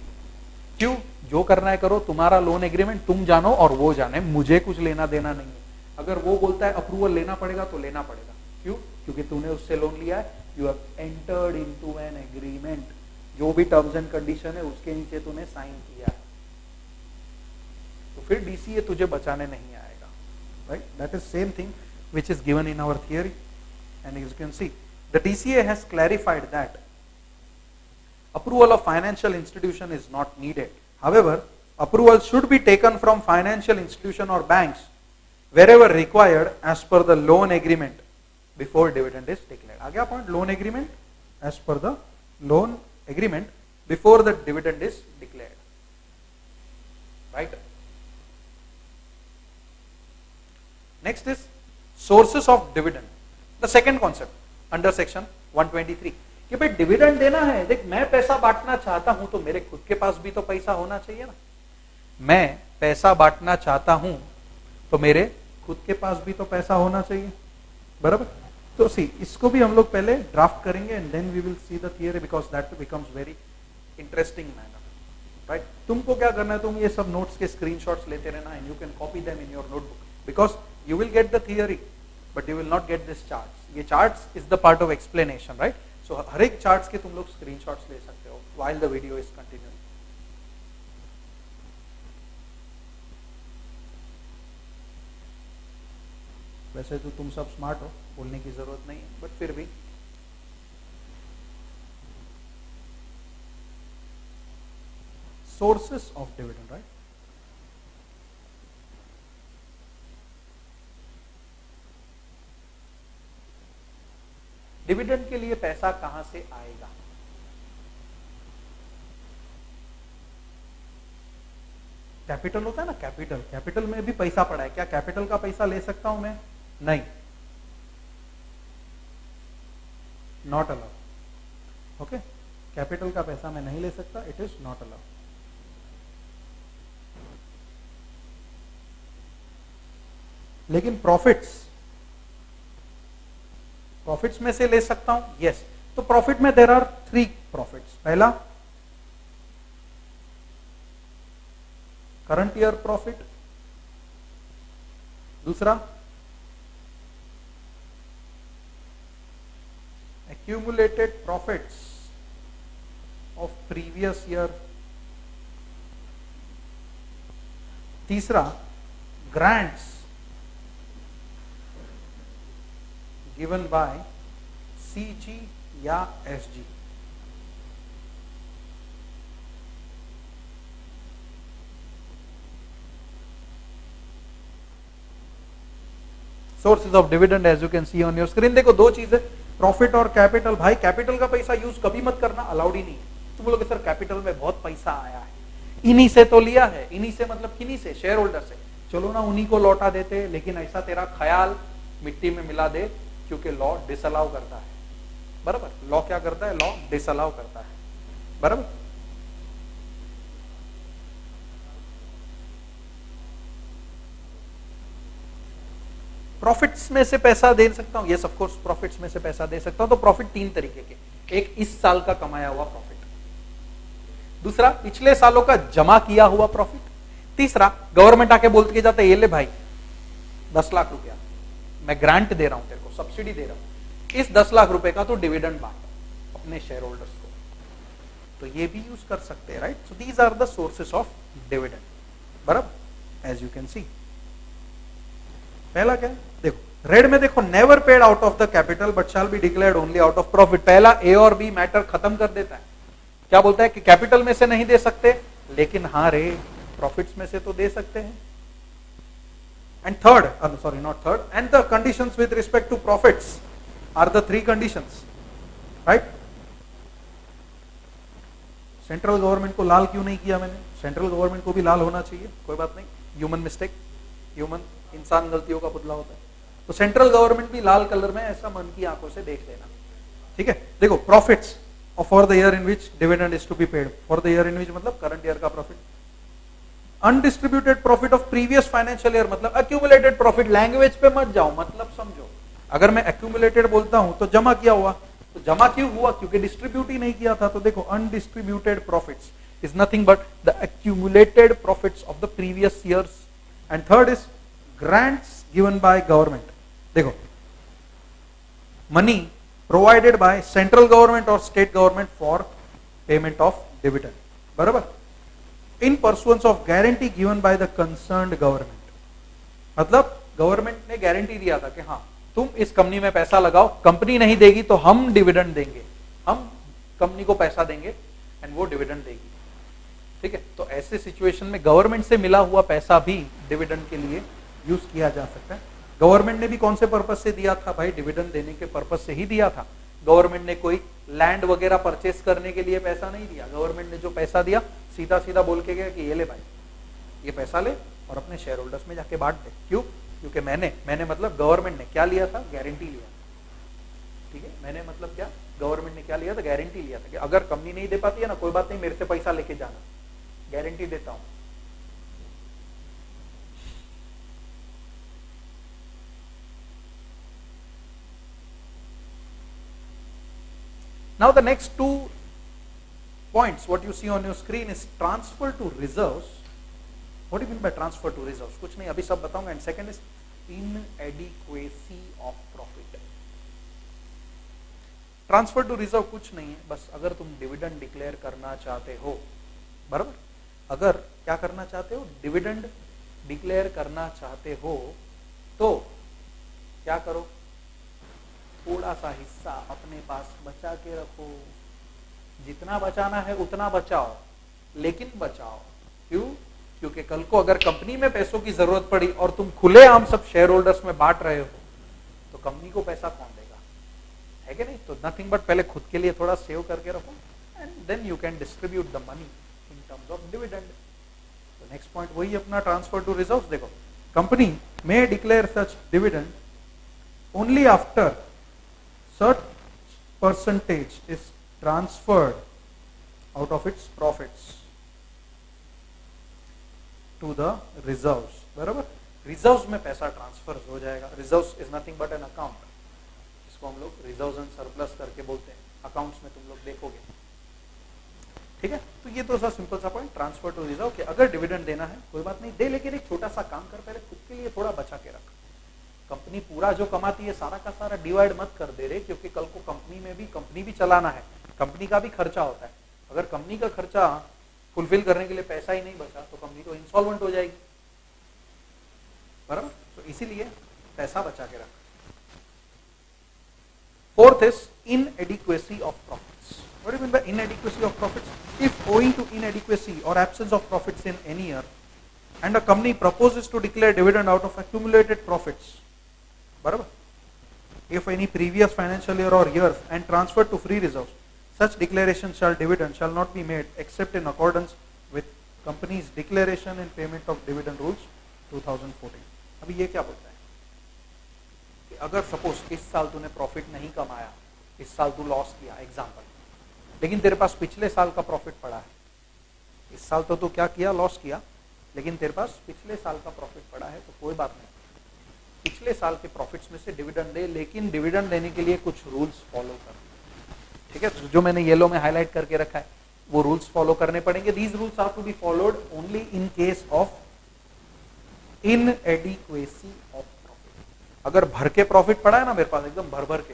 S1: क्यों? जो करना है करो, तुम्हारा लोन एग्रीमेंट तुम जानो और वो जाने, मुझे कुछ लेना देना नहीं है। अगर वो बोलता है अप्रूवल लेना पड़ेगा तो लेना पड़ेगा। क्यों? क्योंकि तूने उससे लोन लिया है, you have entered into an agreement. जो भी टर्म्स एंड कंडीशन है उसके नीचे तूने साइन किया है, तो फिर डीसीए तुझे बचाने नहीं आएगा। Right, that is same thing which is given in our theory, and as you can see the DCA has clarified that approval of financial institution is not needed. However, approval should be taken from financial institution or banks wherever required as per the loan agreement before dividend is declared. आ गया point? loan agreement as per the loan agreement before the dividend is declared. Right? Next is sources of dividend, the second concept under section 123 कि भाई डिविडेंड देना है। देख, मैं पैसा बांटना चाहता हूं तो मेरे खुद के पास भी तो पैसा होना चाहिए ना। मैं पैसा बांटना चाहता हूं तो मेरे खुद के पास भी तो पैसा होना चाहिए। बराबर? तो सी, इसको भी हम लोग पहले ड्राफ्ट करेंगे and then we will see the theory, because that becomes very interesting manner. Right, तुमको क्या करना है, तुम ये सब नोट्स के स्क्रीनशॉट्स लेते रहना and you can copy them in your notebook, because you will get the theory but you will not get this charts. ये charts is the part of explanation, right? So हर एक charts के तुम लोग screenshots ले सकते हो while the video is continuing. वैसे तो तुम सब स्मार्ट हो, बोलने की जरूरत नहीं है, बट फिर भी sources of dividend, right? Dividend के लिए पैसा कहां से आएगा? कैपिटल होता है ना, कैपिटल, कैपिटल में भी पैसा पड़ा है। क्या कैपिटल का पैसा ले सकता हूं मैं? नहीं, नॉट अलाउ। ओके, कैपिटल का पैसा मैं नहीं ले सकता, इट इज नॉट अलाउ। लेकिन प्रॉफिट्स, प्रॉफिट्स में से ले सकता हूं? यस। तो प्रॉफिट में देयर आर 3 प्रॉफिट्स। पहला करंट ईयर प्रॉफिट, दूसरा accumulated profits of previous year, तीसरा ग्रांट्स given by CG या SG। Sources of dividend as you can see on your screen. देखो दो चीजें, प्रॉफिट और कैपिटल। भाई कैपिटल का पैसा यूज कभी मत करना, अलाउड ही नहीं है। तुम बोलोगे सर कैपिटल में बहुत पैसा आया है, इन्हीं से तो लिया है, इन्हीं से मतलब किन्हीं से, शेयर होल्डर से, चलो ना उन्हीं को लौटा देते, लेकिन ऐसा तेरा ख्याल मिट्टी में मिला दे, क्योंकि लॉ डिसअलाउ करता है। बराबर, लॉ क्या करता है? लॉ डिसअलाउ करता है। बराबर, प्रॉफिट्स में से पैसा दे सकता हूं, यस ऑफ कोर्स प्रॉफिट्स में से पैसा दे सकता हूं। तो प्रॉफिट तीन तरीके के, एक इस साल का कमाया हुआ प्रॉफिट, दूसरा पिछले सालों का जमा किया हुआ प्रॉफिट, तीसरा गवर्नमेंट आके बोलते के जाता है ये ले भाई 10 लाख रुपया मैं ग्रांट दे रहा हूं तेरे को, सब्सिडी दे रहा हूं, इस 10 लाख रुपए का तो डिविडेंड बांट अपने शेयर होल्डर्स को, तो ये भी यूज कर सकते हैं। Right, so these are the sources of dividend. बराबर, एज यू कैन सी। पहला क्या है? देखो रेड में देखो, never paid out of the capital but shall be declared only out of profit. पहला ए और बी मैटर खत्म कर देता है। क्या बोलता है कि कैपिटल में से नहीं दे सकते, लेकिन हां रे प्रॉफिट्स में से तो दे सकते हैं। And third, sorry not third, and the conditions with respect to profits are the 3 conditions. Right, central government को लाल क्यों नहीं किया मैंने? सेंट्रल गवर्नमेंट को भी लाल होना चाहिए, कोई बात नहीं, ह्यूमन मिस्टेक, ह्यूमन इंसान गलतियों का पुतला होता है। तो सेंट्रल गवर्नमेंट भी लाल कलर में ऐसा मन की आंखों से देख लेना। ठीक है, देखो profits for the year in which dividend is to be paid, for the year in which मतलब करंट ईयर का profit. Undistributed profit of previous financial year मतलब अक्यूमुलेटेड प्रॉफिट। लैंग्वेज पे मत जाओ, मतलब समझो। अगर मैं अक्यूमुलेटेड बोलता हूं तो जमा किया हुआ, तो जमा क्यों हुआ? क्योंकि डिस्ट्रीब्यूट ही नहीं किया था। तो देखो undistributed profits is nothing but the accumulated profits of the previous years. And third is grants given by government. देखो money provided by central government or state government for payment of dividend. बराबर, in pursuance of guarantee given by the concerned government. मतलब गवर्नमेंट ने गारंटी दिया था कि हाँ तुम इस कंपनी में पैसा लगाओ, कंपनी नहीं देगी तो हम डिविडेंड देंगे, हम कंपनी को पैसा देंगे एंड वो डिविडेंड देगी। ठीक है, तो ऐसे सिचुएशन में गवर्नमेंट से मिला हुआ पैसा भी डिविडेंड के लिए यूज किया जा सकता है। गवर्नमेंट ने भी कौन से पर्पस से दिया था भाई? डिविडेंड देने के पर्पस से ही दिया था। गवर्नमेंट ने कोई लैंड वगैरह परचेस करने के लिए पैसा नहीं दिया। गवर्नमेंट ने जो पैसा दिया सीधा सीधा बोल के गया कि ये ले भाई, ये पैसा ले और अपने शेयर होल्डर्स में जाके बांट दे। क्यों? क्योंकि मैंने मतलब गवर्नमेंट ने क्या लिया था? गारंटी लिया। ठीक है, मैंने मतलब क्या, गवर्नमेंट ने क्या लिया था? गारंटी लिया था कि अगर कंपनी नहीं दे पाती है ना, कोई बात नहीं, मेरे से पैसा लेके जाना, गारंटी देता हूं। Now the next 2 points what you see on your screen is transfer to reserves. What do you mean by transfer to reserves? कुछ नहीं, अभी सब बताऊंगा। And second is inadequacy of profit. Transfer to reserve कुछ नहीं है, बस अगर तुम डिविडेंड डिक्लेयर करना चाहते हो, बराबर, अगर क्या करना चाहते हो? डिविडेंड डिक्लेयर करना चाहते हो तो क्या करो? थोड़ा सा हिस्सा अपने पास बचा के रखो, जितना बचाना है उतना बचाओ, लेकिन बचाओ। क्यों? क्योंकि कल को अगर कंपनी में पैसों की जरूरत पड़ी और तुम खुलेआम सब शेयर होल्डर्स में बांट रहे हो तो कंपनी को पैसा कौन देगा? है कि नहीं? तो नथिंग बट पहले खुद के लिए थोड़ा सेव करके रखो and then you can distribute the money in terms of dividend. तो नेक्स्ट पॉइंट वही अपना ट्रांसफर टू रिजर्व्स। देखो company may declare such dividend only after such percentage is transferred out of its profits to the reserves. बराबर, रिजर्व्स में पैसा ट्रांसफर हो जाएगा। Reserves is nothing but an account, जिसको हम लोग रिजर्व्स एंड सरप्लस करके बोलते हैं। अकाउंट्स में तुम लोग देखोगे। ठीक है, तो ये तो सा सिंपल सा पॉइंट, ट्रांसफर टू रिजर्व, कि अगर डिविडेंड देना है कोई बात नहीं दे, लेकिन एक छोटा सा काम कर, पहले खुद के लिए थोड़ा बचा के रख। कंपनी पूरा जो कमाती है सारा का सारा डिवाइड मत कर दे रहे, क्योंकि कल को कंपनी भी चलाना है, कंपनी का भी खर्चा होता है। अगर कंपनी का खर्चा फुलफिल करने के लिए पैसा ही नहीं बचा तो कंपनी तो इंसॉल्वेंट हो जाएगी। बराबर, तो इसीलिए पैसा बचा के रख। Fourth is inadequacy of profits. What do you mean by inadequacy of profits? If owing to inadequacy or absence of profits in any year and a company proposes to declare dividend out of accumulated profits, बराबर. If any previous financial year or years and transferred to free reserves, such declaration shall not be made except in accordance with company's declaration and payment of dividend rules 2014. अभी ये क्या बोलता है कि अगर सपोज इस साल तूने प्रॉफिट नहीं कमाया, इस साल तू लॉस किया एग्जांपल, लेकिन तेरे पास पिछले साल का प्रॉफिट पड़ा है. इस साल तो तू क्या किया, लॉस किया, लेकिन तेरे पास पिछले साल का प्रॉफिट पड़ा है, तो कोई बात नहीं, पिछले साल के प्रॉफिट्स में से डिविडेंड दे, लेकिन डिविडेंड देने के लिए कुछ रूल्स फॉलो कर. ठीक है, जो मैंने येलो में हाईलाइट करके रखा है वो रूल्स फॉलो करने पड़ेंगे. These rules are to be followed only in case of inadequacy of profit. अगर भर के प्रॉफिट पड़ा है ना मेरे पास एकदम भर भर के,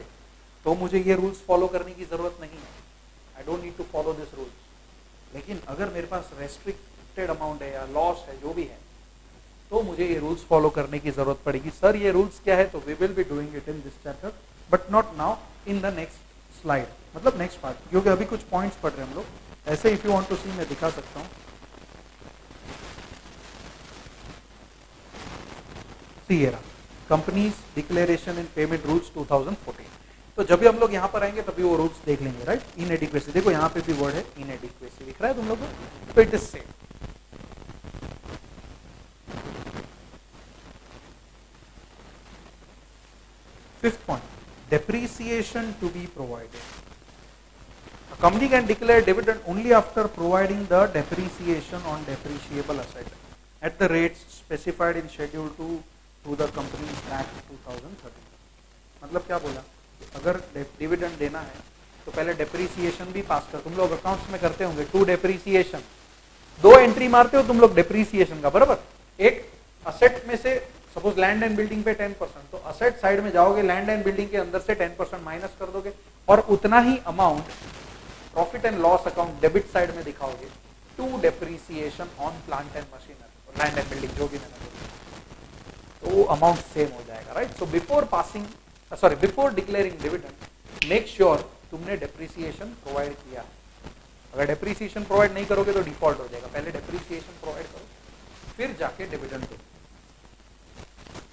S1: तो मुझे ये रूल्स फॉलो करने की जरूरत नहीं है. I don't need to follow this rules. लेकिन अगर मेरे पास रेस्ट्रिक्टेड अमाउंट है या लॉस है, जो भी है, तो मुझे ये रूल्स फॉलो करने की जरूरत पड़ेगी. सर ये रूल्स क्या है, तो we will be doing it in this chapter, but not now, in the next slide, मतलब नेक्स्ट पार्ट, क्योंकि अभी कुछ पॉइंट्स पढ़ रहे हैं हम लोग. ऐसे इफ यू वांट टू सी मैं दिखा सकता हूं. सी ये रहा companies declaration and payment rules 2014. तो जब भी हम लोग यहाँ पर आएंगे तभी वो रूल्स देख लेंगे, राइट. इनएडिक्वेसी, देखो यहाँ पे भी वर्ड है इनएडिक्वेसी, दिख रहा है तुम लोग को, तो it is same. Fifth point, depreciation to be provided. A company can declare dividend only after providing the depreciation on depreciable asset at the rates specified in Schedule 2 to the Companies Act 2013. मतलब क्या बोला, अगर डिविडेंड देना है तो पहले डेप्रीसिएशन भी पास कर. तुम लोग अकाउंट्स में करते होंगे, टू डेप्रीसिएशन, दो एंट्री मारते हो तुम लोग डेप्रीसिएशन का, बराबर. एक असेट में से सपोज लैंड एंड बिल्डिंग पे 10%, तो असेट साइड में जाओगे, लैंड एंड बिल्डिंग के अंदर से 10% माइनस कर दोगे, और उतना ही amount profit and loss account debit side में दिखाओगे, to depreciation on plant and machinery, land and building जो भी मैंने बोला, तो वो अमाउंट सेम हो जाएगा, right. So before declaring dividend make sure तुमने डेप्रीसिएशन प्रोवाइड किया. अगर डेप्रीसिएशन प्रोवाइड नहीं करोगे तो डिफॉल्ट हो जाएगा. पहले डेप्रीसिएशन प्रोवाइड करो, फिर जाके डिविडेंड दो,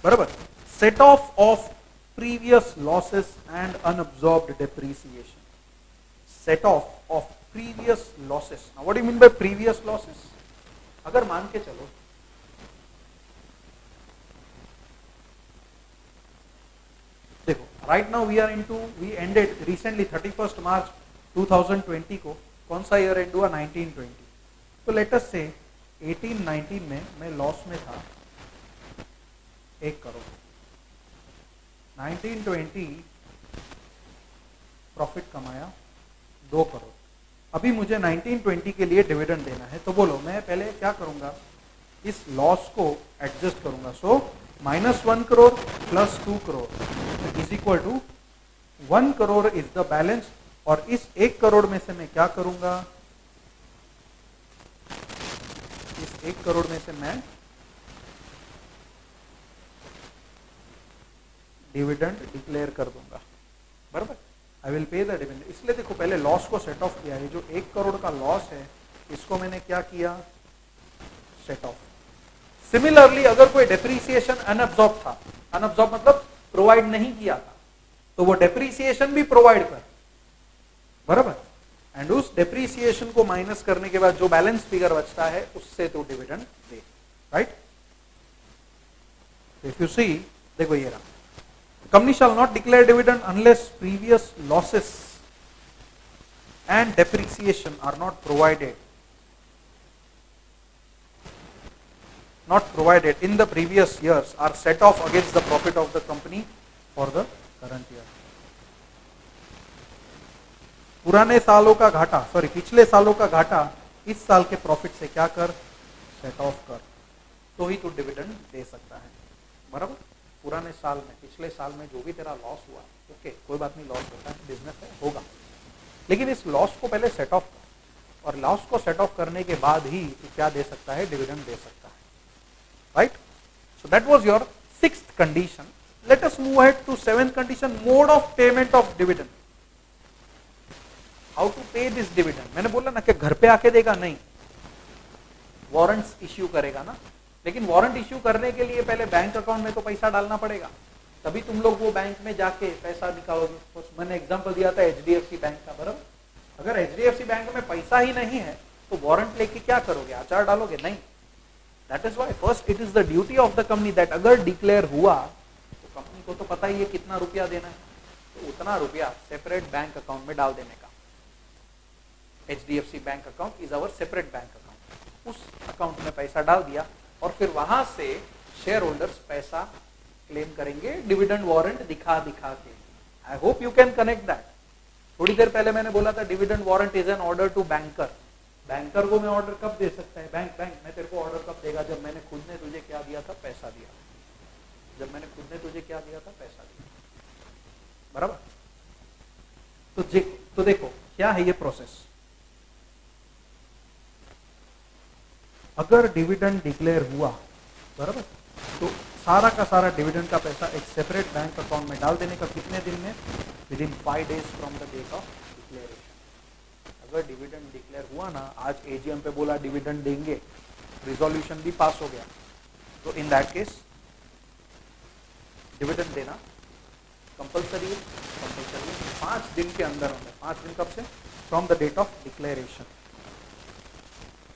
S1: बराबर. Set off previous losses and unabsorbed depreciation. Set off previous losses. Now what do you mean by previous losses? अगर मान के चलो देखो, right now we ended recently 31 March 2020 को, कौन सा ईयर एंड हुआ, 1920. तो लेट अस से 18-19 में मैं लॉस में था 1 करोड़, 1920 प्रॉफिट कमाया 2 करोड़. अभी मुझे 1920 के लिए डिविडेंड देना है, तो बोलो मैं पहले क्या करूंगा, इस लॉस को एडजस्ट करूंगा. So -1 crore plus 2 crore is equal to 1 crore is the balance. और इस 1 करोड़ में से मैं क्या करूंगा, इस 1 करोड़ में से मैं डिविडेंड डिक्लेयर कर दूंगा, बराबर. I will pay the dividend. इसलिए देखो पहले लॉस को सेट ऑफ किया है. जो 1 करोड़ का लॉस है इसको मैंने क्या किया, सेट ऑफ. सिमिलरली अगर कोई डेप्रीसिएशन अनअब्सॉर्ब था, अनअब्सॉर्ब मतलब प्रोवाइड नहीं किया था, तो वो डेप्रीसिएशन भी प्रोवाइड कर, बराबर. एंड उस डेप्रीसिएशन को माइनस करने के बाद जो बैलेंस फिगर बचता है उससे तो डिविडेंड दे, राइट. इफ यू सी, देखो ये रहा, company shall not declare dividend unless previous losses and depreciation are not provided in the previous years are set off against the profit of the company for the current year. पुराने सालों का घाटा, पिछले सालों का घाटा इस साल के प्रॉफिट से क्या कर, सेट ऑफ कर, तो ही तो डिविडेंड दे सकता है, बराबर. पुराने साल में, पिछले साल में जो भी तेरा लॉस हुआ, ओके, कोई बात नहीं, लॉस होता है, बिजनेस है, होगा, लेकिन इस लॉस को पहले सेट ऑफ कर, और लॉस को सेट ऑफ करने के बाद ही क्या दे सकता है, डिविडेंड दे सकता है, right. So that was your 6th condition. Let us move ahead to 7th condition, mode of payment of dividend. How to pay this dividend. मैंने बोला ना कि घर पे आके देगा, नहीं, वारंट्स इश्यू करेगा ना, लेकिन वारंट इश्यू करने के लिए पहले बैंक अकाउंट में तो पैसा डालना पड़ेगा. तभी तुम लोग वो बैंक में जाके पैसा निकालोगे। मैंने एग्जांपल दिया था HDFC बैंक का, बराबर। अगर HDFC बैंक में पैसा ही नहीं है तो वारंट लेके क्या करोगे, अचार डालोगे? नहीं। That is why first it is the duty of the company that अगर डिक्लेयर हुआ तो कंपनी को तो पता ही है कितना रुपया देना है, तो उतना रुपया सेपरेट बैंक अकाउंट में डाल देने का। HDFC bank account is our separate bank account. उस अकाउंट में पैसा डाल दिया और फिर वहां से शेयर होल्डर्स पैसा क्लेम करेंगे डिविडेंड वारंट दिखा दिखा के। I hope you can connect that. थोड़ी देर पहले मैंने बोला था dividend warrant is an order to banker. Banker को मैं ऑर्डर कब दे सकता है? बैंक मैं तेरे को ऑर्डर कब देगा? जब मैंने खुद ने तुझे क्या दिया था? पैसा दिया। जब मैंने खुद ने तुझे क्या दिया था? पैसा दिया, बराबर। तो देखो क्या है ये प्रोसेस। अगर डिविडेंड डिक्लेयर हुआ, बराबर, तो सारा का सारा डिविडेंड का पैसा एक सेपरेट बैंक अकाउंट में डाल देने का। कितने दिन में? Within 5 days from the date of declaration. अगर डिविडेंड डिक्लेयर हुआ ना, आज एजीएम पे बोला डिविडेंड देंगे, रिजोल्यूशन भी पास हो गया, तो इन दैट केस डिविडेंड देना कंपल्सरी है। 5 दिन के अंदर अंदर, 5 दिन कब से? From the date of declaration.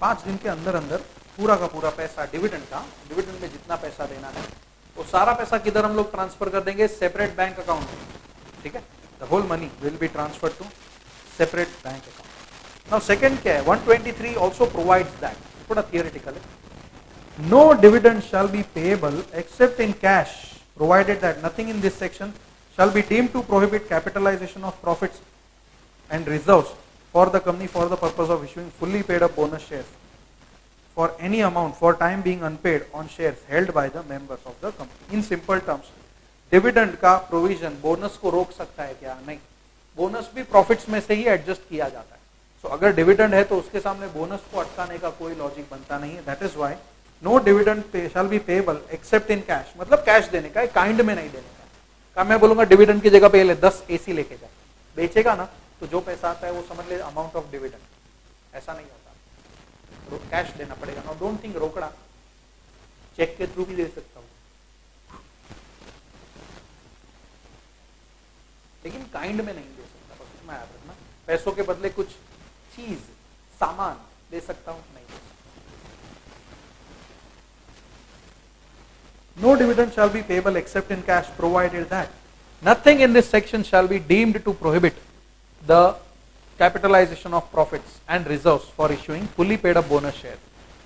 S1: 5 दिन के अंदर अंदर पूरा का पूरा पैसा डिविडेंड का, डिविडेंड में जितना पैसा देना है वो सारा पैसा किधर हम लोग ट्रांसफर कर देंगे? सेपरेट बैंक अकाउंट में, ठीक है। The whole money will be transfer to separate bank account. Now second क्या है? 123 आल्सो प्रोवाइड्स दैट, थोड़ा थियोरेटिकल है। No dividend shall be payable except in cash provided that nothing in this section shall be deemed to prohibit capitalization of profits and reserves for the company for the purpose of issuing fully paid up bonus shares for any amount for time being unpaid on shares held by the members of the company. In simple terms, dividend का provision बोनस को रोक सकता है क्या? नहीं। बोनस भी प्रॉफिट्स में से ही एडजस्ट किया जाता है। सो अगर डिविडेंड है तो उसके सामने बोनस को अटकाने का कोई लॉजिक बनता नहीं है। That is why no dividend shall be payable except in cash, मतलब कैश देने का, काइंड में नहीं देने का। मैं बोलूंगा डिविडेंड की जगह पे ले 10 AC लेके जा, बेचेगा ना तो जो पैसा आता है वो समझ ले अमाउंट ऑफ डिविडेंड। ऐसा नहीं होता, कैश देना पड़ेगा। नो डोंट थिंक रोकड़ा, चेक के थ्रू भी दे सकता हूं, लेकिन काइंड में नहीं दे सकता। बस इतना याद रखना, पैसों के बदले कुछ चीज, सामान दे सकता हूं, नहीं दे सकता। No dividend shall be payable except in cash provided that nothing in this section shall be deemed to prohibit the capitalization of profits and reserves for issuing fully paid up bonus shares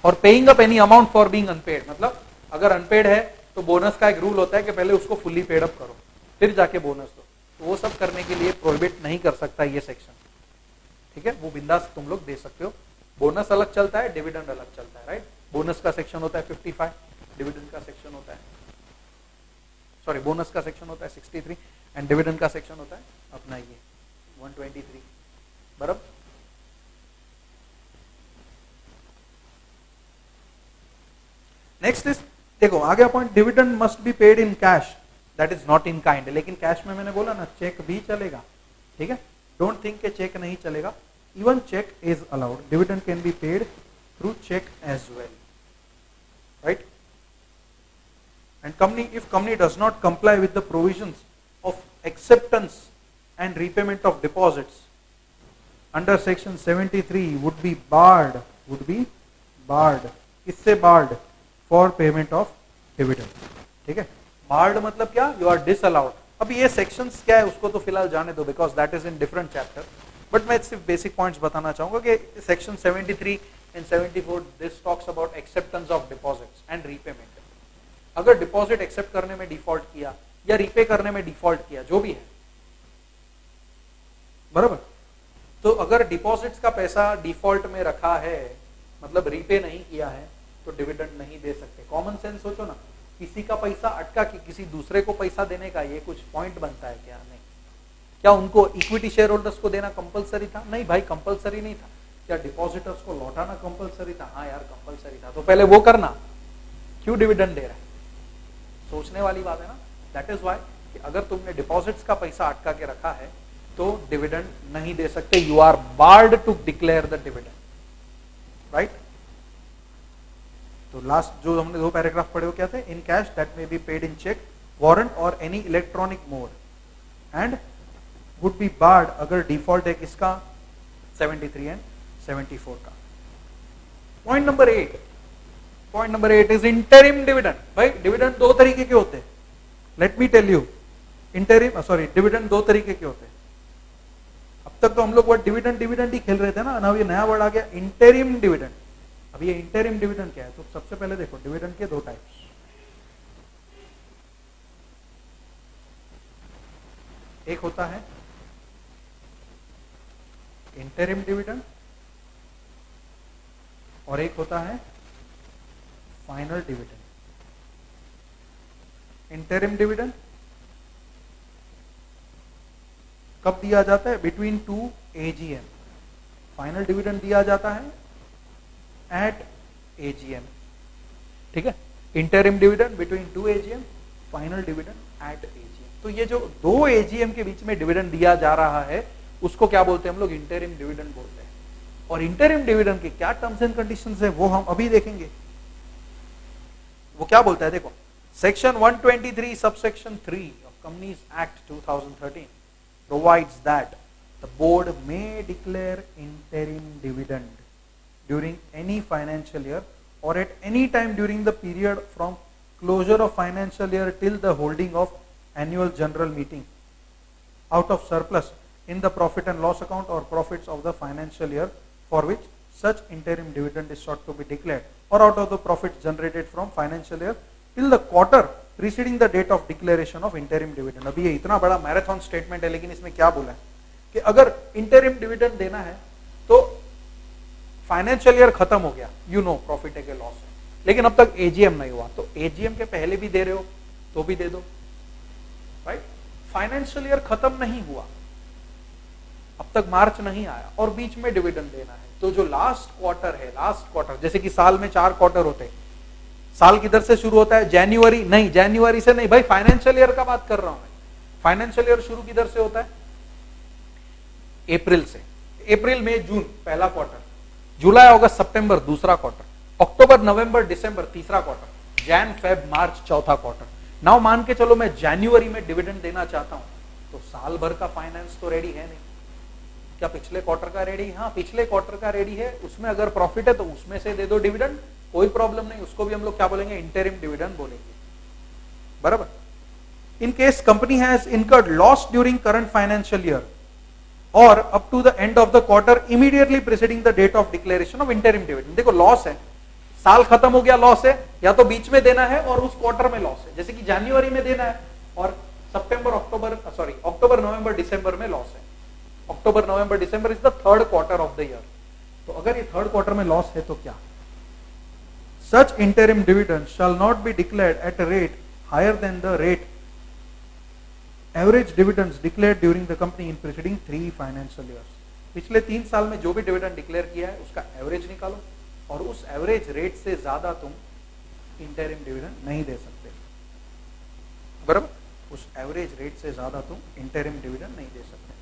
S1: or paying up any amount for being unpaid। मतलब अगर अनपेड है तो बोनस का एक रूल होता है कि पहले उसको फुल्ली पेड अप करो फिर जाके बोनस दो, तो वो सब करने के लिए प्रोहिबिट नहीं कर सकता ये सेक्शन, ठीक है। वो बिंदास तुम लोग दे सकते हो। बोनस अलग चलता है, डिविडेंड अलग चलता है, राइट। बोनस का सेक्शन होता है 55, डिविडेंड का सेक्शन होता है, सॉरी बोनस का सेक्शन होता है 63 एंड डिविडेंड का सेक्शन होता है अपना ये 123, बराबर। नेक्स्ट इज, देखो आगे point, dividend must be paid in cash, that is not in kind. लेकिन कैश में मैंने बोला ना चेक भी चलेगा, ठीक है। डोंट थिंक के चेक नहीं चलेगा, even cheque is allowed. Dividend can be paid through cheque as well, right? And company, if company does not comply with the provisions of acceptance and repayment of deposits under section 73 would be barred, इससे barred for payment of dividend, ठीक है। barred मतलब क्या? You are disallowed। अब ये sections क्या है उसको तो फिलहाल जाने दो, because that is in different chapter, but मैं सिर्फ basic points बताना चाहूंगा कि section 73 and 74 this talks about acceptance of deposits and repayment। अगर डिपॉजिट एक्सेप्ट करने में डिफॉल्ट किया या रीपे करने में डिफॉल्ट किया, जो भी है, बराबर, तो अगर डिपॉजिट्स का पैसा डिफॉल्ट में रखा है, मतलब रीपे नहीं किया है, तो डिविडेंड नहीं दे सकते। कॉमन सेंस सोचो ना, किसी का पैसा अटका कि किसी दूसरे को पैसा देने का ये कुछ पॉइंट बनता है क्या? नहीं। क्या उनको इक्विटी शेयर होल्डर्स को देना कंपलसरी था? नहीं भाई, कंपलसरी नहीं था। क्या डिपॉजिटर्स को लौटाना कंपलसरी था? हाँ यार कंपलसरी था। तो पहले वो करना, क्यों डिविडेंड दे रहा है? सोचने वाली बात है ना। दैट इज व्हाई कि अगर तुमने डिपॉजिट्स का पैसा अटका के रखा है तो डिविडेंड नहीं दे सकते। You are barred to declare the dividend, right. तो लास्ट जो हमने 2 पैराग्राफ पढ़े वो क्या थे? In cash that may be paid in cheque warrant और any electronic mode and would be barred अगर डिफॉल्ट है किसका 73 एंड 74 का। Point number 8 is interim dividend. भाई डिविडेंड दो तरीके के होते हैं, let me tell you. Dividend दो तरीके के होते हैं। अब तक तो हम लोग वो डिविडेंड ही खेल रहे थे ना, अब ये नया वर्ड आ गया इंटरिम डिविडेंड। अब ये इंटरिम डिविडेंड क्या है? तो सबसे पहले देखो डिविडेंड के दो टाइप्स, एक होता है इंटरिम डिविडेंड और एक होता है फाइनल डिविडेंड। इंटरिम डिविडेंड कब दिया जाता है? Between 2 AGM। फाइनल डिविडेंड दिया जाता है एट AGM। ठीक है, interim dividend between 2 AGM, final dividend at AGM। तो ये जो 2 AGM के बीच में डिविडेंड दिया जा रहा है उसको क्या बोलते हैं हम लोग? इंटरिम डिविडेंड बोलते हैं। और इंटरिम डिविडेंड के क्या टर्म्स एंड कंडीशंस है वो हम अभी देखेंगे। वो क्या बोलता है देखो, section 123 subsection 3 of companies act 2013 provides that the board may declare interim dividend during any financial year or at any time during the period from closure of financial year till the holding of annual general meeting out of surplus in the profit and loss account or profits of the financial year for which such interim dividend is sought to be declared, or out of the profits generated from financial year till the quarter preceding the date of declaration of interim dividend। अभी ये इतना बड़ा मैराथन स्टेटमेंट है, लेकिन इसमें क्या बोला है कि अगर इंटरिम डिविडेंड देना है तो फाइनेंशियल ईयर खत्म हो गया, यू नो प्रॉफिट है कि लॉस है, लेकिन अब तक एजीएम नहीं हुआ, तो एजीएम के पहले भी दे रहे हो तो भी दे दो, राइट। फाइनेंशियल ईयर खत्म नहीं हुआ, अब तक मार्च नहीं आया और बीच में डिविडेंड देना है, तो जो लास्ट क्वार्टर है, लास्ट क्वार्टर, जैसे कि साल में 4 क्वार्टर होते हैं, साल किधर से शुरू होता है? जनवरी नहीं, जनवरी से नहीं भाई, फाइनेंशियल ईयर का बात कर रहा हूं मैं। फाइनेंशियल ईयर शुरू किधर से होता है? अप्रैल से। अप्रैल मई जून पहला क्वार्टर, जुलाई अगस्त सितंबर दूसरा क्वार्टर, अक्टूबर नवंबर दिसंबर तीसरा क्वार्टर, जैन फेब मार्च चौथा क्वार्टर। नाउ मान के चलो मैं जनवरी में डिविडेंड देना चाहता हूं, तो साल भर का फाइनेंस तो रेडी है नहीं, क्या पिछले क्वार्टर का रेडी? हाँ, पिछले क्वार्टर का रेडी है, उसमें अगर प्रॉफिट है तो उसमें से दे दो डिविडेंड, कोई प्रॉब्लम नहीं, उसको भी हम लोग क्या बोलेंगे? इंटरिम डिविडेंड बोलेंगे, बराबर। In case company has incurred loss during current financial year और up to the end of the quarter immediately preceding the date of declaration of interim dividend. देखो लॉस है, साल खत्म हो गया, लॉस है, या तो बीच में देना है और उस क्वार्टर में लॉस है, जैसे कि जनवरी में देना है और अक्टूबर नवंबर दिसंबर में लॉस है। October November December is the third quarter of the year, तो अगर ये थर्ड क्वार्टर में लॉस है तो क्या? Such interim dividend shall not be declared at a rate higher than the rate average dividends declared during the company in preceding 3 financial years। पिछले 3 साल में जो भी डिविडेंड डिक्लेयर किया है उसका एवरेज निकालो और उस एवरेज रेट से ज्यादा तुम इंटरिम डिविडेंड नहीं दे सकते, बराबर। उस एवरेज रेट से ज्यादा तुम इंटरिम डिविडेंड नहीं दे सकते।